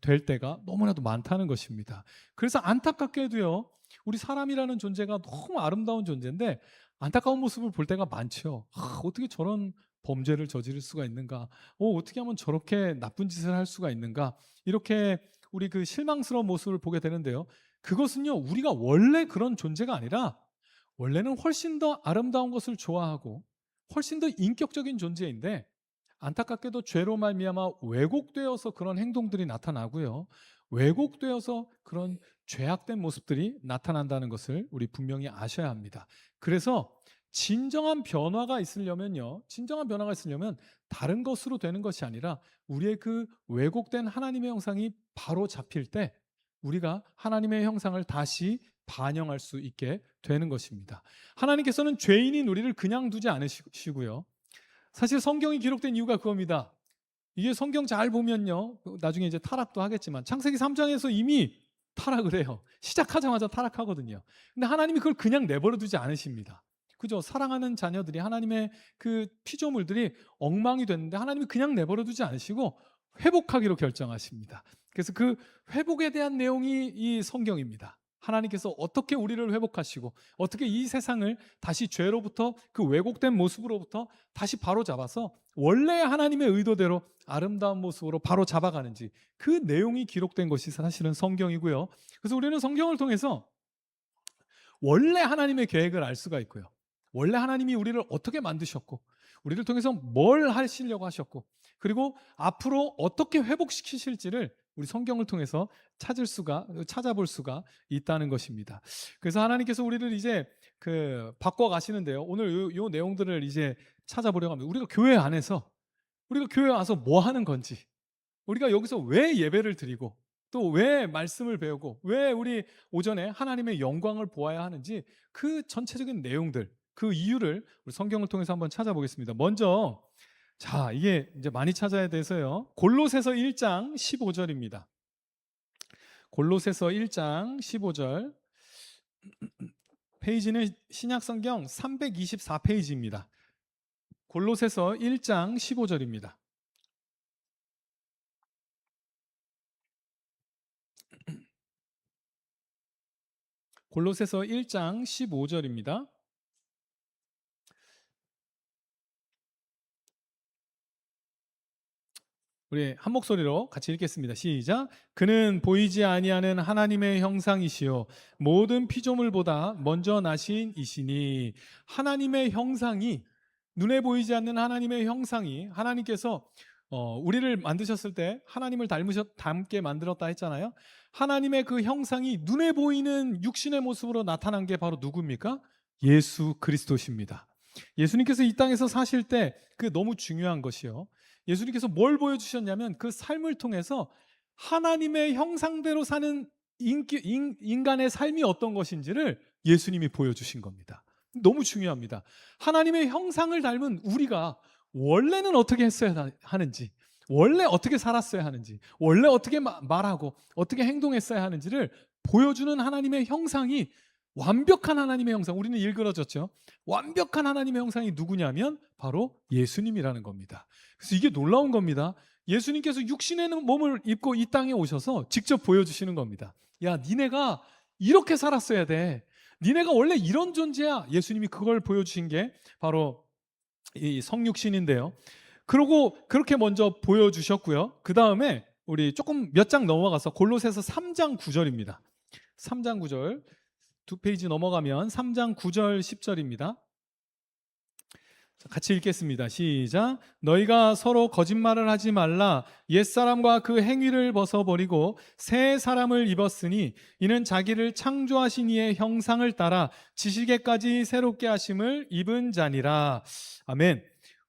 될 때가 너무나도 많다는 것입니다. 그래서 안타깝게도요, 우리 사람이라는 존재가 너무 아름다운 존재인데 안타까운 모습을 볼 때가 많죠. 어떻게 저런 범죄를 저지를 수가 있는가? 어떻게 하면 저렇게 나쁜 짓을 할 수가 있는가? 이렇게 우리 그 실망스러운 모습을 보게 되는데요. 그것은요, 우리가 원래 그런 존재가 아니라 원래는 훨씬 더 아름다운 것을 좋아하고 훨씬 더 인격적인 존재인데 안타깝게도 죄로 말미암아 왜곡되어서 그런 행동들이 나타나고요. 왜곡되어서 그런 죄악된 모습들이 나타난다는 것을 우리 분명히 아셔야 합니다. 그래서 진정한 변화가 있으려면 다른 것으로 되는 것이 아니라 우리의 그 왜곡된 하나님의 형상이 바로 잡힐 때 우리가 하나님의 형상을 다시 반영할 수 있게 되는 것입니다. 하나님께서는 죄인인 우리를 그냥 두지 않으시고요. 사실 성경이 기록된 이유가 그겁니다. 이게 성경 잘 보면요, 나중에 이제 타락도 하겠지만 창세기 3장에서 이미 타락을 해요. 시작하자마자 타락하거든요. 근데 하나님이 그걸 그냥 내버려 두지 않으십니다. 그죠? 사랑하는 자녀들이, 하나님의 그 피조물들이 엉망이 됐는데 하나님이 그냥 내버려 두지 않으시고 회복하기로 결정하십니다. 그래서 그 회복에 대한 내용이 이 성경입니다. 하나님께서 어떻게 우리를 회복하시고 어떻게 이 세상을 다시 죄로부터, 그 왜곡된 모습으로부터 다시 바로 잡아서 원래 하나님의 의도대로 아름다운 모습으로 바로 잡아가는지, 그 내용이 기록된 것이 사실은 성경이고요. 그래서 우리는 성경을 통해서 원래 하나님의 계획을 알 수가 있고요. 원래 하나님이 우리를 어떻게 만드셨고 우리를 통해서 뭘 하시려고 하셨고 그리고 앞으로 어떻게 회복시키실지를 우리 성경을 통해서 찾아볼 수가 있다는 것입니다. 그래서 하나님께서 우리를 이제 바꿔 가시는데요. 오늘 요 내용들을 이제 찾아보려고 합니다. 우리가 교회 안에서 우리가 교회 와서 뭐 하는 건지, 우리가 여기서 왜 예배를 드리고 또 왜 말씀을 배우고 왜 우리 오전에 하나님의 영광을 보아야 하는지, 그 전체적인 내용들, 그 이유를 우리 성경을 통해서 한번 찾아보겠습니다. 먼저 이게 이제 많이 찾아야 돼서요. 골로새서 1장 15절입니다. 골로새서 1장 15절. 페이지는 신약성경 324페이지입니다. 골로새서 1장 15절입니다. 골로새서 1장 15절입니다. 우리 한 목소리로 같이 읽겠습니다. 시작. 그는 보이지 아니하는 하나님의 형상이시요 모든 피조물보다 먼저 나신 이시니. 하나님의 형상이, 눈에 보이지 않는 하나님의 형상이, 하나님께서 우리를 만드셨을 때 하나님을 닮게 만들었다 했잖아요. 하나님의 그 형상이 눈에 보이는 육신의 모습으로 나타난 게 바로 누굽니까? 예수 그리스도십니다. 예수님께서 이 땅에서 사실 때 그 너무 중요한 것이요, 예수님께서 뭘 보여주셨냐면 그 삶을 통해서 하나님의 형상대로 사는 인간의 삶이 어떤 것인지를 예수님이 보여주신 겁니다. 너무 중요합니다. 하나님의 형상을 닮은 우리가 원래는 어떻게 했어야 하는지, 원래 어떻게 살았어야 하는지, 원래 어떻게 말하고 어떻게 행동했어야 하는지를 보여주는 하나님의 형상이, 완벽한 하나님의 형상, 우리는 일그러졌죠. 완벽한 하나님의 형상이 누구냐면 바로 예수님이라는 겁니다. 그래서 이게 놀라운 겁니다. 예수님께서 육신의 몸을 입고 이 땅에 오셔서 직접 보여주시는 겁니다. 야, 니네가 이렇게 살았어야 돼. 니네가 원래 이런 존재야. 예수님이 그걸 보여주신 게 바로 이 성육신인데요. 그리고 그렇게 먼저 보여주셨고요. 그 다음에 우리 조금 몇 장 넘어가서 골로새서 3장 9절입니다. 3장 9절 두 페이지 넘어가면 3장 9절 10절입니다. 같이 읽겠습니다. 시작. 너희가 서로 거짓말을 하지 말라. 옛사람과 그 행위를 벗어버리고 새 사람을 입었으니 이는 자기를 창조하신 이의 형상을 따라 지식에까지 새롭게 하심을 입은 자니라. 아멘.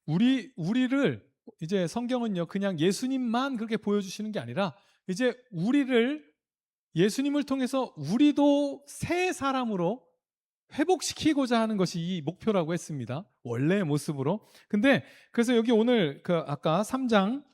우리를 이제 성경은요, 그냥 예수님만 그렇게 보여주시는 게 아니라 이제 우리를 예수님을 통해서 우리도 새 사람으로 회복시키고자 하는 것이 이 목표라고 했습니다. 원래의 모습으로. 근데 그래서 여기 오늘 그 아까 3장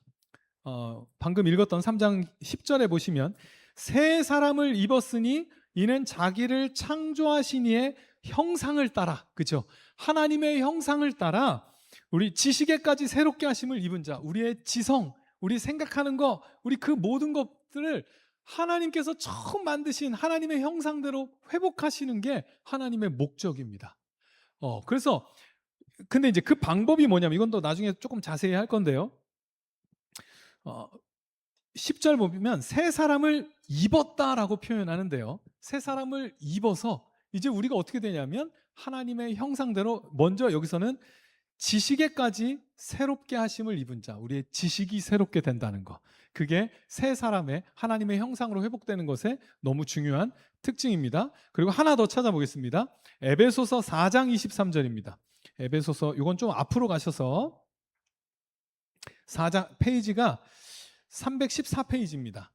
방금 읽었던 3장 10절에 보시면 새 사람을 입었으니 이는 자기를 창조하신 이의 형상을 따라, 그죠? 하나님의 형상을 따라 우리 지식에까지 새롭게 하심을 입은 자, 우리의 지성, 우리 생각하는 거, 우리 그 모든 것들을 하나님께서 처음 만드신 하나님의 형상대로 회복하시는 게 하나님의 목적입니다. 그래서 근데 이제 그 방법이 뭐냐면 이건 또 나중에 조금 자세히 할 건데요. 10절 보면 새 사람을 입었다라고 표현하는데요. 새 사람을 입어서 이제 우리가 어떻게 되냐면 하나님의 형상대로 먼저 여기서는 지식에까지 새롭게 하심을 입은 자, 우리의 지식이 새롭게 된다는 거. 그게 새 사람의 하나님의 형상으로 회복되는 것의 너무 중요한 특징입니다. 그리고 하나 더 찾아보겠습니다. 에베소서 4장 23절입니다. 에베소서, 이건 좀 앞으로 가셔서 4장 페이지가 314페이지입니다.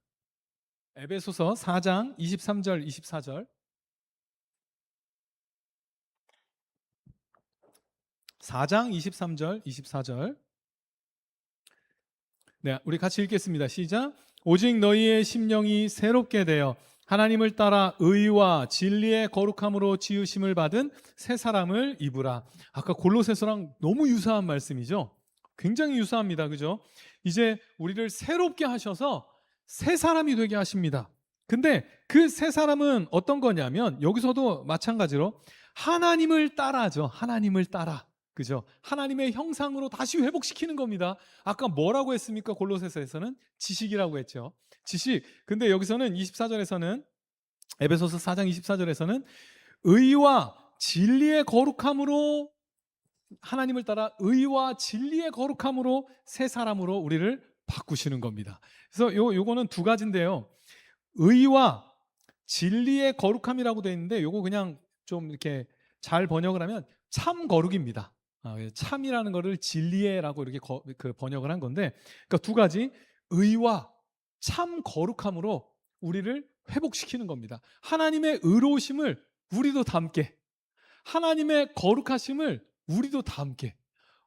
에베소서 4장 23절 24절 4장 23절 24절 네, 우리 같이 읽겠습니다. 시작. 오직 너희의 심령이 새롭게 되어 하나님을 따라 의와 진리의 거룩함으로 지으심을 받은 새 사람을 입으라. 아까 골로새서랑 너무 유사한 말씀이죠. 굉장히 유사합니다. 그죠? 이제 우리를 새롭게 하셔서 새 사람이 되게 하십니다. 근데 그 새 사람은 어떤 거냐면 여기서도 마찬가지로 하나님을 따라죠. 하나님을 따라. 그죠? 하나님의 형상으로 다시 회복시키는 겁니다. 아까 뭐라고 했습니까? 골로새서에서는 지식이라고 했죠. 지식. 근데 여기서는 24절에서는 에베소서 4장 24절에서는 의와 진리의 거룩함으로 하나님을 따라 의와 진리의 거룩함으로 새 사람으로 우리를 바꾸시는 겁니다. 그래서 요거는 두 가지인데요. 의와 진리의 거룩함이라고 되어 있는데 요거 그냥 좀 이렇게 잘 번역을 하면 참 거룩입니다. 참이라는 거를 진리에라고 이렇게 번역을 한 건데, 그러니까 두 가지 의와 참 거룩함으로 우리를 회복시키는 겁니다. 하나님의 의로우심을 우리도 담게, 하나님의 거룩하심을 우리도 담게.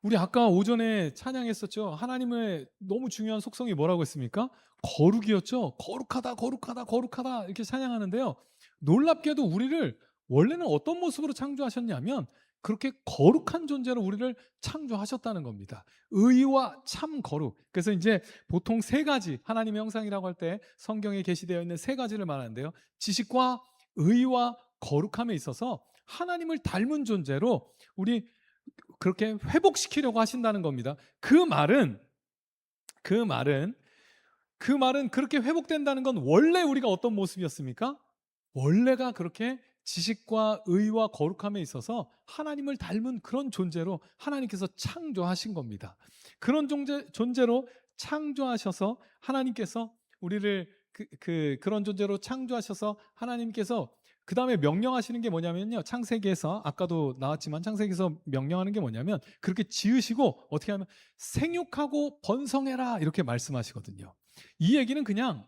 우리 아까 오전에 찬양했었죠. 하나님의 너무 중요한 속성이 뭐라고 했습니까? 거룩이었죠. 거룩하다, 거룩하다, 거룩하다 이렇게 찬양하는데요. 놀랍게도 우리를 원래는 어떤 모습으로 창조하셨냐면 그렇게 거룩한 존재로 우리를 창조하셨다는 겁니다. 의와 참 거룩. 그래서 이제 보통 세 가지, 하나님의 형상이라고 할 때 성경에 게시되어 있는 세 가지를 말하는데요. 지식과 의와 거룩함에 있어서 하나님을 닮은 존재로 우리 그렇게 회복시키려고 하신다는 겁니다. 그 말은 그렇게 회복된다는 건 원래 우리가 어떤 모습이었습니까? 원래가 그렇게 지식과 의와 거룩함에 있어서 하나님을 닮은 그런 존재로 하나님께서 창조하신 겁니다. 그런 존재로 창조하셔서 하나님께서 우리를 그런 존재로 창조하셔서 하나님께서 그 다음에 명령하시는 게 뭐냐면요. 창세기에서 아까도 나왔지만 창세기에서 명령하는 게 뭐냐면 그렇게 지으시고 어떻게 하면 생육하고 번성해라 이렇게 말씀하시거든요. 이 얘기는 그냥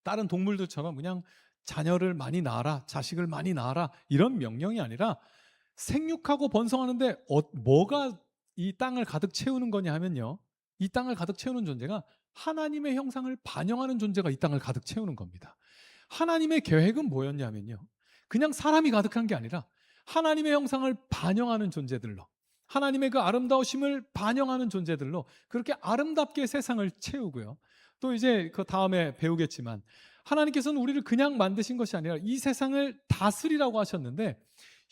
다른 동물들처럼 그냥 자녀를 많이 낳아라, 자식을 많이 낳아라 이런 명령이 아니라 생육하고 번성하는데 뭐가 이 땅을 가득 채우는 거냐 하면요. 이 땅을 가득 채우는 존재가 하나님의 형상을 반영하는 존재가 이 땅을 가득 채우는 겁니다. 하나님의 계획은 뭐였냐면요. 그냥 사람이 가득한 게 아니라 하나님의 형상을 반영하는 존재들로, 하나님의 그 아름다우심을 반영하는 존재들로 그렇게 아름답게 세상을 채우고요. 또 이제 그 다음에 배우겠지만 하나님께서는 우리를 그냥 만드신 것이 아니라 이 세상을 다스리라고 하셨는데,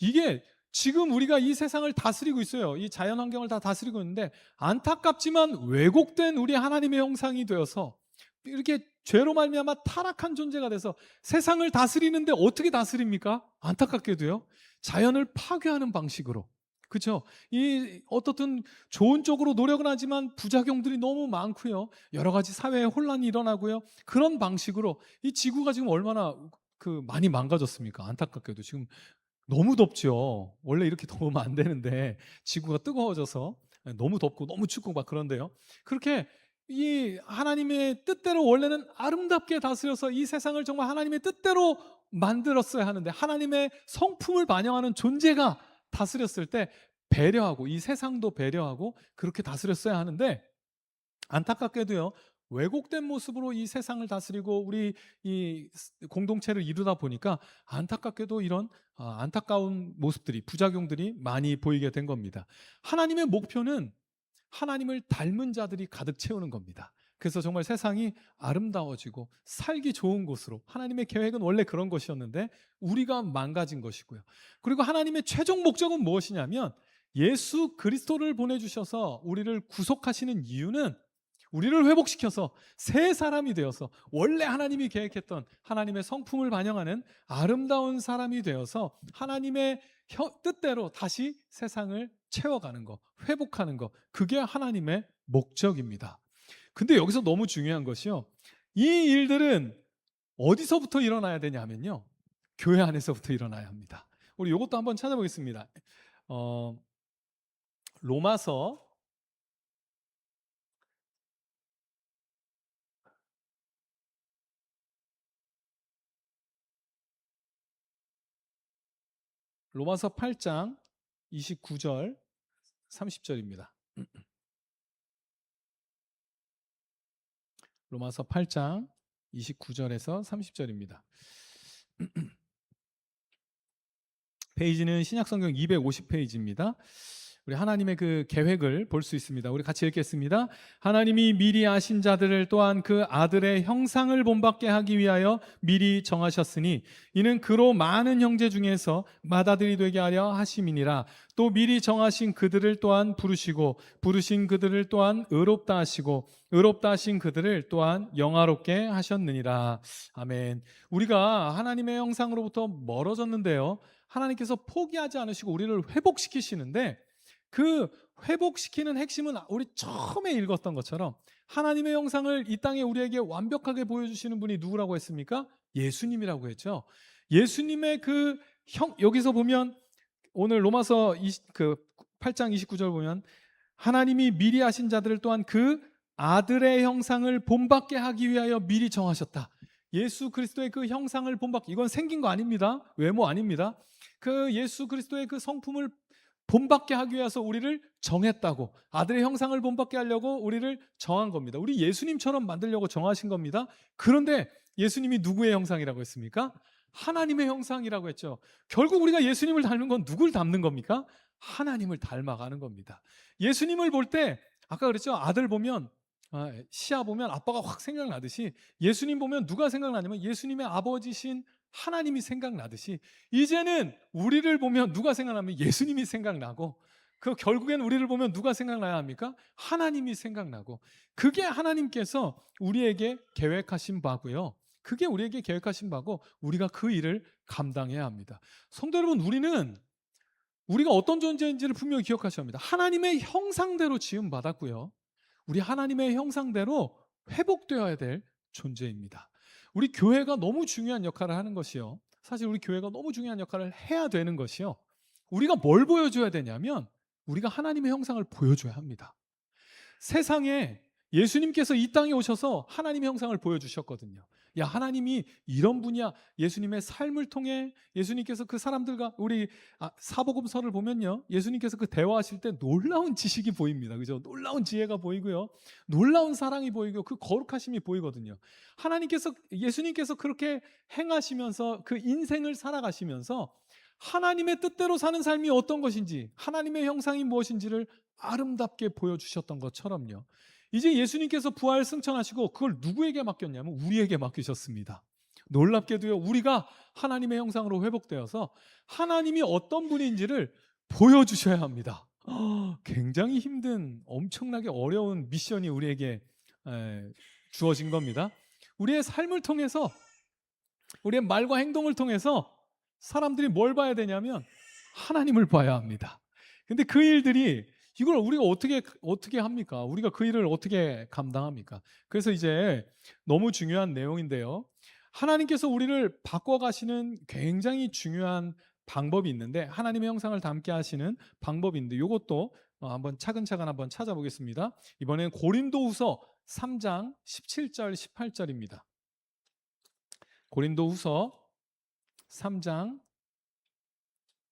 이게 지금 우리가 이 세상을 다스리고 있어요. 이 자연 환경을 다 다스리고 있는데, 안타깝지만 왜곡된 우리 하나님의 형상이 되어서 이렇게 죄로 말미암아 타락한 존재가 돼서 세상을 다스리는데 어떻게 다스립니까? 안타깝게도요. 자연을 파괴하는 방식으로. 그렇죠? 이 어떻든 좋은 쪽으로 노력은 하지만 부작용들이 너무 많고요. 여러 가지 사회에 혼란이 일어나고요. 그런 방식으로 이 지구가 지금 얼마나 많이 망가졌습니까? 안타깝게도 지금 너무 덥죠. 원래 이렇게 더우면 안 되는데 지구가 뜨거워져서 너무 덥고 너무 춥고 막 그런데요. 그렇게 이 하나님의 뜻대로 원래는 아름답게 다스려서 이 세상을 정말 하나님의 뜻대로 만들었어야 하는데, 하나님의 성품을 반영하는 존재가 다스렸을 때 배려하고, 이 세상도 배려하고 그렇게 다스렸어야 하는데, 안타깝게도요, 왜곡된 모습으로 이 세상을 다스리고 우리 이 공동체를 이루다 보니까 안타깝게도 이런 안타까운 모습들이, 부작용들이 많이 보이게 된 겁니다. 하나님의 목표는 하나님을 닮은 자들이 가득 채우는 겁니다. 그래서 정말 세상이 아름다워지고 살기 좋은 곳으로, 하나님의 계획은 원래 그런 것이었는데 우리가 망가진 것이고요. 그리고 하나님의 최종 목적은 무엇이냐면, 예수 그리스도를 보내주셔서 우리를 구속하시는 이유는 우리를 회복시켜서 새 사람이 되어서 원래 하나님이 계획했던 하나님의 성품을 반영하는 아름다운 사람이 되어서 하나님의 뜻대로 다시 세상을 채워가는 거, 회복하는 거, 그게 하나님의 목적입니다. 근데 여기서 너무 중요한 것이요, 이 일들은 어디서부터 일어나야 되냐면요, 교회 안에서부터 일어나야 합니다. 우리 이것도 한번 찾아보겠습니다. 로마서 8장 29절 30절입니다. 로마서 8장 29절에서 30절입니다. 페이지는 신약성경 250페이지입니다. 우리 하나님의 그 계획을 볼 수 있습니다. 우리 같이 읽겠습니다. 하나님이 미리 아신 자들을 또한 그 아들의 형상을 본받게 하기 위하여 미리 정하셨으니 이는 그로 많은 형제 중에서 맏아들이 되게 하려 하심이니라. 또 미리 정하신 그들을 또한 부르시고 부르신 그들을 또한 의롭다 하시고 의롭다 하신 그들을 또한 영화롭게 하셨느니라. 아멘. 우리가 하나님의 형상으로부터 멀어졌는데요, 하나님께서 포기하지 않으시고 우리를 회복시키시는데, 그 회복시키는 핵심은 우리 처음에 읽었던 것처럼 하나님의 형상을 이 땅에 우리에게 완벽하게 보여주시는 분이 누구라고 했습니까? 예수님이라고 했죠. 예수님의 여기서 보면 오늘 로마서 8장 29절 보면 하나님이 미리 하신 자들을 또한 그 아들의 형상을 본받게 하기 위하여 미리 정하셨다. 예수 그리스도의 그 형상을 본받게, 이건 생긴 거 아닙니다. 외모 아닙니다. 그 예수 그리스도의 그 성품을 본받게 하기 위해서 우리를 정했다고, 아들의 형상을 본받게 하려고 우리를 정한 겁니다. 우리 예수님처럼 만들려고 정하신 겁니다. 그런데 예수님이 누구의 형상이라고 했습니까? 하나님의 형상이라고 했죠. 결국 우리가 예수님을 닮는 건 누굴 닮는 겁니까? 하나님을 닮아가는 겁니다. 예수님을 볼 때 아까 그랬죠. 아들 보면, 시아 보면 아빠가 확 생각나듯이, 예수님 보면 누가 생각나냐면 예수님의 아버지신 하나님이 생각나듯이, 이제는 우리를 보면 누가 생각나면 예수님이 생각나고, 결국엔 우리를 보면 누가 생각나야 합니까? 하나님이 생각나고, 그게 하나님께서 우리에게 계획하신 바고요. 그게 우리에게 계획하신 바고 우리가 그 일을 감당해야 합니다. 성도 여러분, 우리가 어떤 존재인지를 분명히 기억하셔야 합니다. 하나님의 형상대로 지음 받았고요, 우리 하나님의 형상대로 회복되어야 될 존재입니다. 우리 교회가 너무 중요한 역할을 하는 것이요, 사실 우리 교회가 너무 중요한 역할을 해야 되는 것이요, 우리가 뭘 보여줘야 되냐면 우리가 하나님의 형상을 보여줘야 합니다. 세상에 예수님께서 이 땅에 오셔서 하나님의 형상을 보여주셨거든요. 야, 하나님이 이런 분이야. 예수님의 삶을 통해 예수님께서 그 사람들과, 우리 사복음서를 보면요, 예수님께서 그 대화하실 때 놀라운 지식이 보입니다. 그죠? 놀라운 지혜가 보이고요, 놀라운 사랑이 보이고 그 거룩하심이 보이거든요. 예수님께서 그렇게 행하시면서 그 인생을 살아가시면서 하나님의 뜻대로 사는 삶이 어떤 것인지, 하나님의 형상이 무엇인지를 아름답게 보여주셨던 것처럼요, 이제 예수님께서 부활 승천하시고 그걸 누구에게 맡겼냐면 우리에게 맡기셨습니다. 놀랍게도요, 우리가 하나님의 형상으로 회복되어서 하나님이 어떤 분인지를 보여주셔야 합니다. 굉장히 힘든, 엄청나게 어려운 미션이 우리에게 주어진 겁니다. 우리의 삶을 통해서, 우리의 말과 행동을 통해서 사람들이 뭘 봐야 되냐면 하나님을 봐야 합니다. 근데 그 일들이, 이걸 우리가 어떻게 합니까? 우리가 그 일을 어떻게 감당합니까? 그래서 이제 너무 중요한 내용인데요, 하나님께서 우리를 바꿔가시는 굉장히 중요한 방법이 있는데, 하나님의 형상을 담게 하시는 방법이 있는데, 이것도 한번 차근차근 한번 찾아보겠습니다. 이번엔 고린도후서 3장 17절 18절입니다. 고린도후서 3장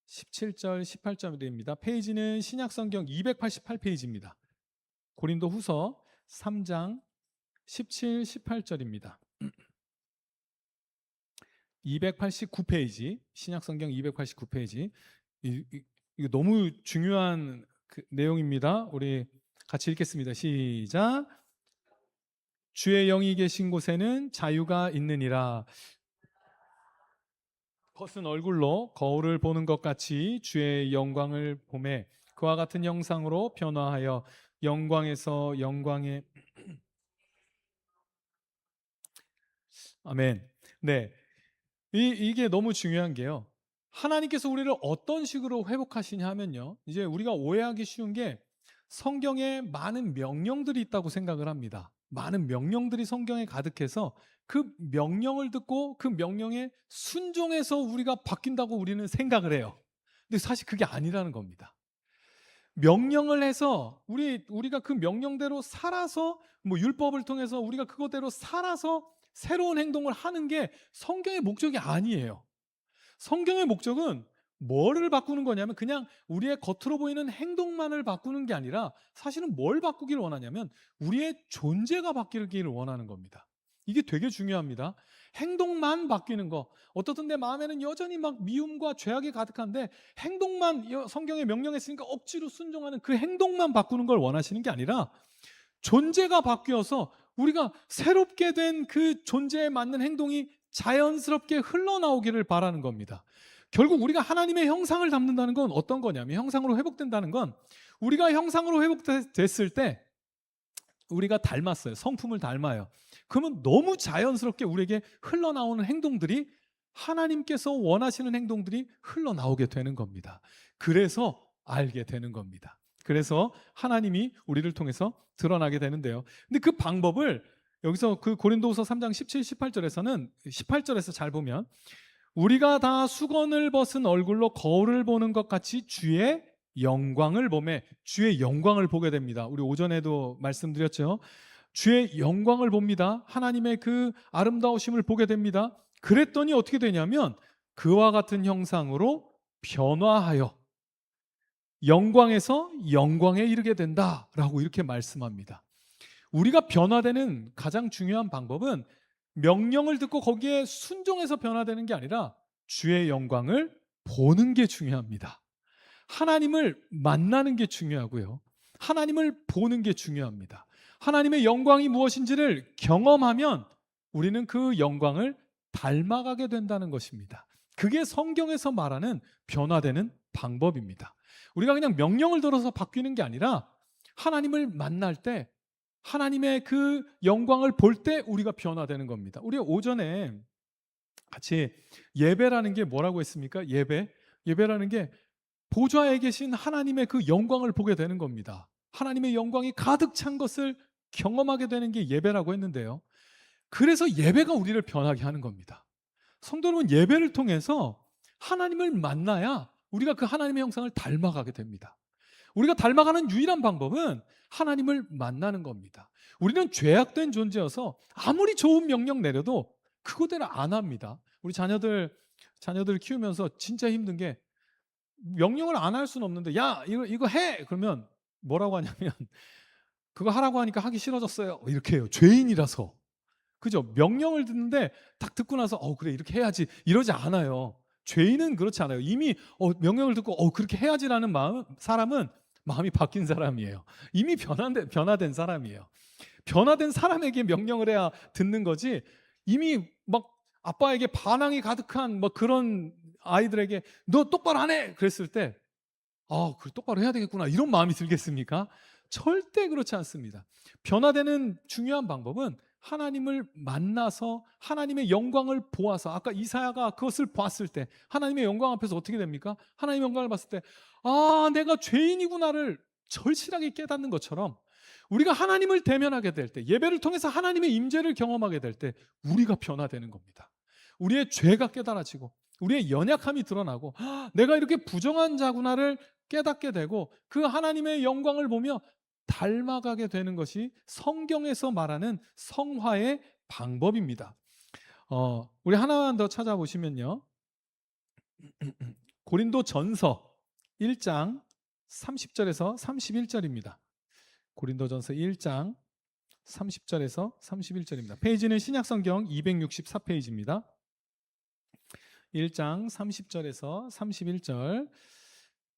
17절 18절입니다. 페이지는 신약성경 288페이지입니다. 고린도후서 3장 17, 18절입니다. 289페이지, 신약성경 289페이지. 이거 너무 중요한 내용입니다. 우리 같이 읽겠습니다. 시작. 주의 영이 계신 곳에는 자유가 있느니라. 벗은 얼굴로 거울을 보는 것 같이 주의 영광을 보매 그와 같은 형상으로 변화하여 영광에서 영광에 아멘. 네, 이게 너무 중요한 게요, 하나님께서 우리를 어떤 식으로 회복하시냐 하면요, 이제 우리가 오해하기 쉬운 게 성경에 많은 명령들이 있다고 생각을 합니다. 많은 명령들이 성경에 가득해서 그 명령을 듣고 그 명령에 순종해서 우리가 바뀐다고 우리는 생각을 해요. 근데 사실 그게 아니라는 겁니다. 명령을 해서 우리가 그 명령대로 살아서, 뭐 율법을 통해서 우리가 그거대로 살아서 새로운 행동을 하는 게 성경의 목적이 아니에요. 성경의 목적은 뭐를 바꾸는 거냐면 그냥 우리의 겉으로 보이는 행동만을 바꾸는 게 아니라, 사실은 뭘 바꾸기를 원하냐면 우리의 존재가 바뀌기를 원하는 겁니다. 이게 되게 중요합니다. 행동만 바뀌는 거, 어떻든 내 마음에는 여전히 막 미움과 죄악이 가득한데 행동만, 성경의 명령했으니까 억지로 순종하는 그 행동만 바꾸는 걸 원하시는 게 아니라, 존재가 바뀌어서 우리가 새롭게 된 그 존재에 맞는 행동이 자연스럽게 흘러나오기를 바라는 겁니다. 결국 우리가 하나님의 형상을 담는다는 건 어떤 거냐면, 형상으로 회복된다는 건 우리가 형상으로 회복됐을 때 우리가 닮았어요. 성품을 닮아요. 그러면 너무 자연스럽게 우리에게 흘러나오는 행동들이, 하나님께서 원하시는 행동들이 흘러나오게 되는 겁니다. 그래서 알게 되는 겁니다. 그래서 하나님이 우리를 통해서 드러나게 되는데요. 근데 그 방법을 여기서 그 고린도후서 3장 17, 18절에서는 18절에서 잘 보면, 우리가 다 수건을 벗은 얼굴로 거울을 보는 것 같이 주의 영광을 보매, 주의 영광을 보게 됩니다. 우리 오전에도 말씀드렸죠. 주의 영광을 봅니다. 하나님의 그 아름다우심을 보게 됩니다. 그랬더니 어떻게 되냐면 그와 같은 형상으로 변화하여 영광에서 영광에 이르게 된다라고 이렇게 말씀합니다. 우리가 변화되는 가장 중요한 방법은 명령을 듣고 거기에 순종해서 변화되는 게 아니라 주의 영광을 보는 게 중요합니다. 하나님을 만나는 게 중요하고요, 하나님을 보는 게 중요합니다. 하나님의 영광이 무엇인지를 경험하면 우리는 그 영광을 닮아가게 된다는 것입니다. 그게 성경에서 말하는 변화되는 방법입니다. 우리가 그냥 명령을 들어서 바뀌는 게 아니라 하나님을 만날 때, 하나님의 그 영광을 볼 때 우리가 변화되는 겁니다. 우리 오전에 같이 예배라는 게 뭐라고 했습니까? 예배라는 게 보좌에 계신 하나님의 그 영광을 보게 되는 겁니다. 하나님의 영광이 가득 찬 것을 경험하게 되는 게 예배라고 했는데요, 그래서 예배가 우리를 변하게 하는 겁니다. 성도 여러분, 예배를 통해서 하나님을 만나야 우리가 그 하나님의 형상을 닮아가게 됩니다. 우리가 닮아가는 유일한 방법은 하나님을 만나는 겁니다. 우리는 죄악된 존재여서 아무리 좋은 명령 내려도 그거대로 안 합니다. 우리 자녀들 키우면서 진짜 힘든 게, 명령을 안 할 수는 없는데 야 이거 해, 그러면 뭐라고 하냐면 그거 하라고 하니까 하기 싫어졌어요, 이렇게 해요. 죄인이라서. 그죠? 명령을 듣는데 딱 듣고 나서 그래 이렇게 해야지 이러지 않아요. 죄인은 그렇지 않아요. 이미 명령을 듣고 그렇게 해야지라는 사람은 마음이 바뀐 사람이에요. 이미 변화된 사람이에요. 변화된 사람에게 명령을 해야 듣는 거지, 이미 막 아빠에게 반항이 가득한 뭐 그런 아이들에게 너 똑바로 안 해! 그랬을 때 그래 똑바로 해야 되겠구나 이런 마음이 들겠습니까? 절대 그렇지 않습니다. 변화되는 중요한 방법은 하나님을 만나서 하나님의 영광을 보아서 아까 이사야가 그것을 봤을 때 하나님의 영광 앞에서 어떻게 됩니까? 하나님의 영광을 봤을 때 내가 죄인이구나를 절실하게 깨닫는 것처럼 우리가 하나님을 대면하게 될 때 예배를 통해서 하나님의 임재를 경험하게 될 때 우리가 변화되는 겁니다. 우리의 죄가 깨달아지고 우리의 연약함이 드러나고 내가 이렇게 부정한 자구나를 깨닫게 되고 그 하나님의 영광을 보며 닮아가게 되는 것이 성경에서 말하는 성화의 방법입니다. 우리 하나만 더 찾아보시면요. 고린도 전서 1장 30절에서 31절입니다. 고린도 전서 1장 30절에서 31절입니다. 페이지는 신약성경 264페이지입니다. 1장 30절에서 31절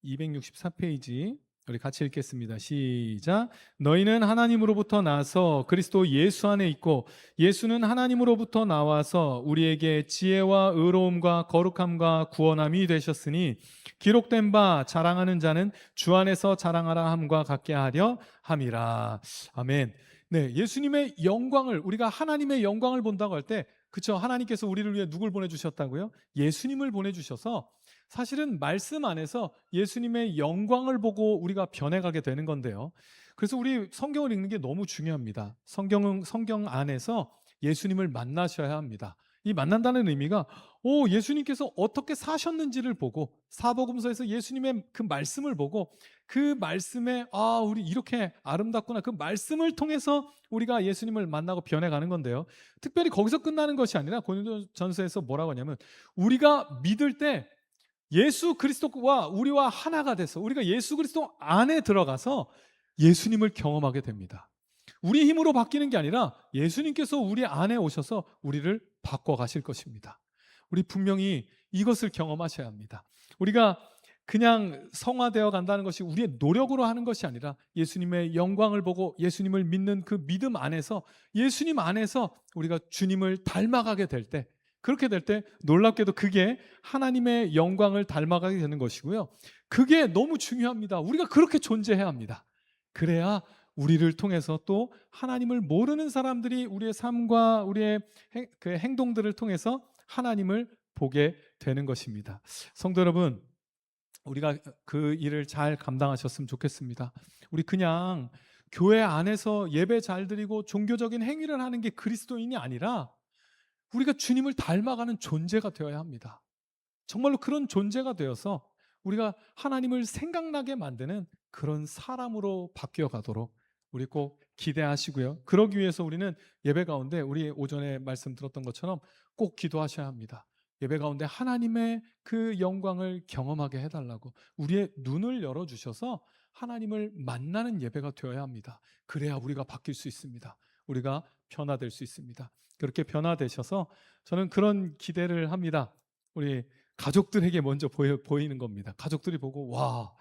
264페이지 우리 같이 읽겠습니다. 시작. 너희는 하나님으로부터 나서 그리스도 예수 안에 있고 예수는 하나님으로부터 나와서 우리에게 지혜와 의로움과 거룩함과 구원함이 되셨으니 기록된 바 자랑하는 자는 주 안에서 자랑하라 함과 같게 하려 함이라. 아멘. 네, 예수님의 영광을 우리가 하나님의 영광을 본다고 할 때 그렇죠. 하나님께서 우리를 위해 누굴 보내주셨다고요? 예수님을 보내주셔서 사실은 말씀 안에서 예수님의 영광을 보고 우리가 변해가게 되는 건데요. 그래서 우리 성경을 읽는 게 너무 중요합니다. 성경 안에서 예수님을 만나셔야 합니다. 이 만난다는 의미가 예수님께서 어떻게 사셨는지를 보고 사복음서에서 예수님의 그 말씀을 보고 그 말씀에 우리 이렇게 아름답구나 그 말씀을 통해서 우리가 예수님을 만나고 변해가는 건데요. 특별히 거기서 끝나는 것이 아니라 고린도전서에서 뭐라고 하냐면 우리가 믿을 때 예수 그리스도와 우리와 하나가 돼서 우리가 예수 그리스도 안에 들어가서 예수님을 경험하게 됩니다. 우리 힘으로 바뀌는 게 아니라 예수님께서 우리 안에 오셔서 우리를 바꿔 가실 것입니다. 우리 분명히 이것을 경험하셔야 합니다. 우리가 그냥 성화되어 간다는 것이 우리의 노력으로 하는 것이 아니라 예수님의 영광을 보고 예수님을 믿는 그 믿음 안에서 예수님 안에서 우리가 주님을 닮아가게 될 때 그렇게 될 때 놀랍게도 그게 하나님의 영광을 닮아가게 되는 것이고요. 그게 너무 중요합니다. 우리가 그렇게 존재해야 합니다. 그래야 우리를 통해서 또 하나님을 모르는 사람들이 우리의 삶과 우리의 그 행동들을 통해서 하나님을 보게 되는 것입니다. 성도 여러분, 우리가 그 일을 잘 감당하셨으면 좋겠습니다. 우리 그냥 교회 안에서 예배 잘 드리고 종교적인 행위를 하는 게 그리스도인이 아니라 우리가 주님을 닮아가는 존재가 되어야 합니다. 정말로 그런 존재가 되어서 우리가 하나님을 생각나게 만드는 그런 사람으로 바뀌어 가도록 우리 꼭 기대하시고요. 그러기 위해서 우리는 예배 가운데 우리 오전에 말씀 들었던 것처럼 꼭 기도하셔야 합니다. 예배 가운데 하나님의 그 영광을 경험하게 해달라고 우리의 눈을 열어주셔서 하나님을 만나는 예배가 되어야 합니다. 그래야 우리가 바뀔 수 있습니다. 우리가 변화될 수 있습니다. 그렇게 변화되셔서 저는 그런 기대를 합니다. 우리 가족들에게 먼저 보이는 겁니다. 가족들이 보고 와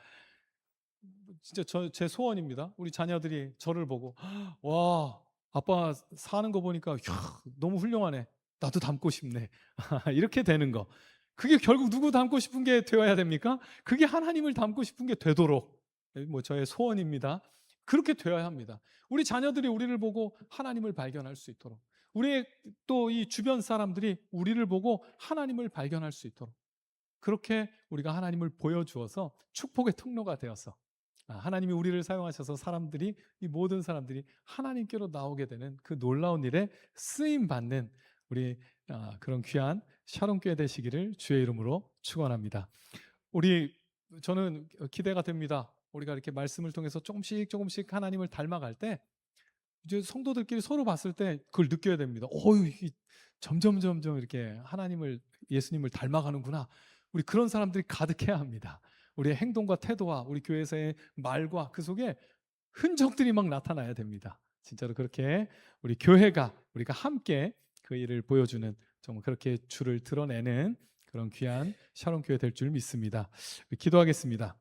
진짜 제 소원입니다. 우리 자녀들이 저를 보고 와 아빠 사는 거 보니까 너무 훌륭하네. 나도 닮고 싶네. 이렇게 되는 거. 그게 결국 누구 닮고 싶은 게 되어야 됩니까? 그게 하나님을 닮고 싶은 게 되도록 뭐 저의 소원입니다. 그렇게 되어야 합니다. 우리 자녀들이 우리를 보고 하나님을 발견할 수 있도록 우리의 또 이 주변 사람들이 우리를 보고 하나님을 발견할 수 있도록 그렇게 우리가 하나님을 보여주어서 축복의 통로가 되어서 하나님이 우리를 사용하셔서 사람들이 이 모든 사람들이 하나님께로 나오게 되는 그 놀라운 일에 쓰임 받는 우리 그런 귀한 샤롬교회 되시기를 주의 이름으로 축원합니다. 저는 기대가 됩니다. 우리가 이렇게 말씀을 통해서 조금씩 하나님을 닮아갈 때 이제 성도들끼리 서로 봤을 때 그걸 느껴야 됩니다. 점점 이렇게 예수님을 닮아가는구나. 우리 그런 사람들이 가득해야 합니다. 우리의 행동과 태도와 우리 교회에서의 말과 그 속에 흔적들이 막 나타나야 됩니다. 진짜로 그렇게 우리 교회가 우리가 함께 그 일을 보여주는 정말 그렇게 주를 드러내는 그런 귀한 샤롬 교회 될 줄 믿습니다. 기도하겠습니다.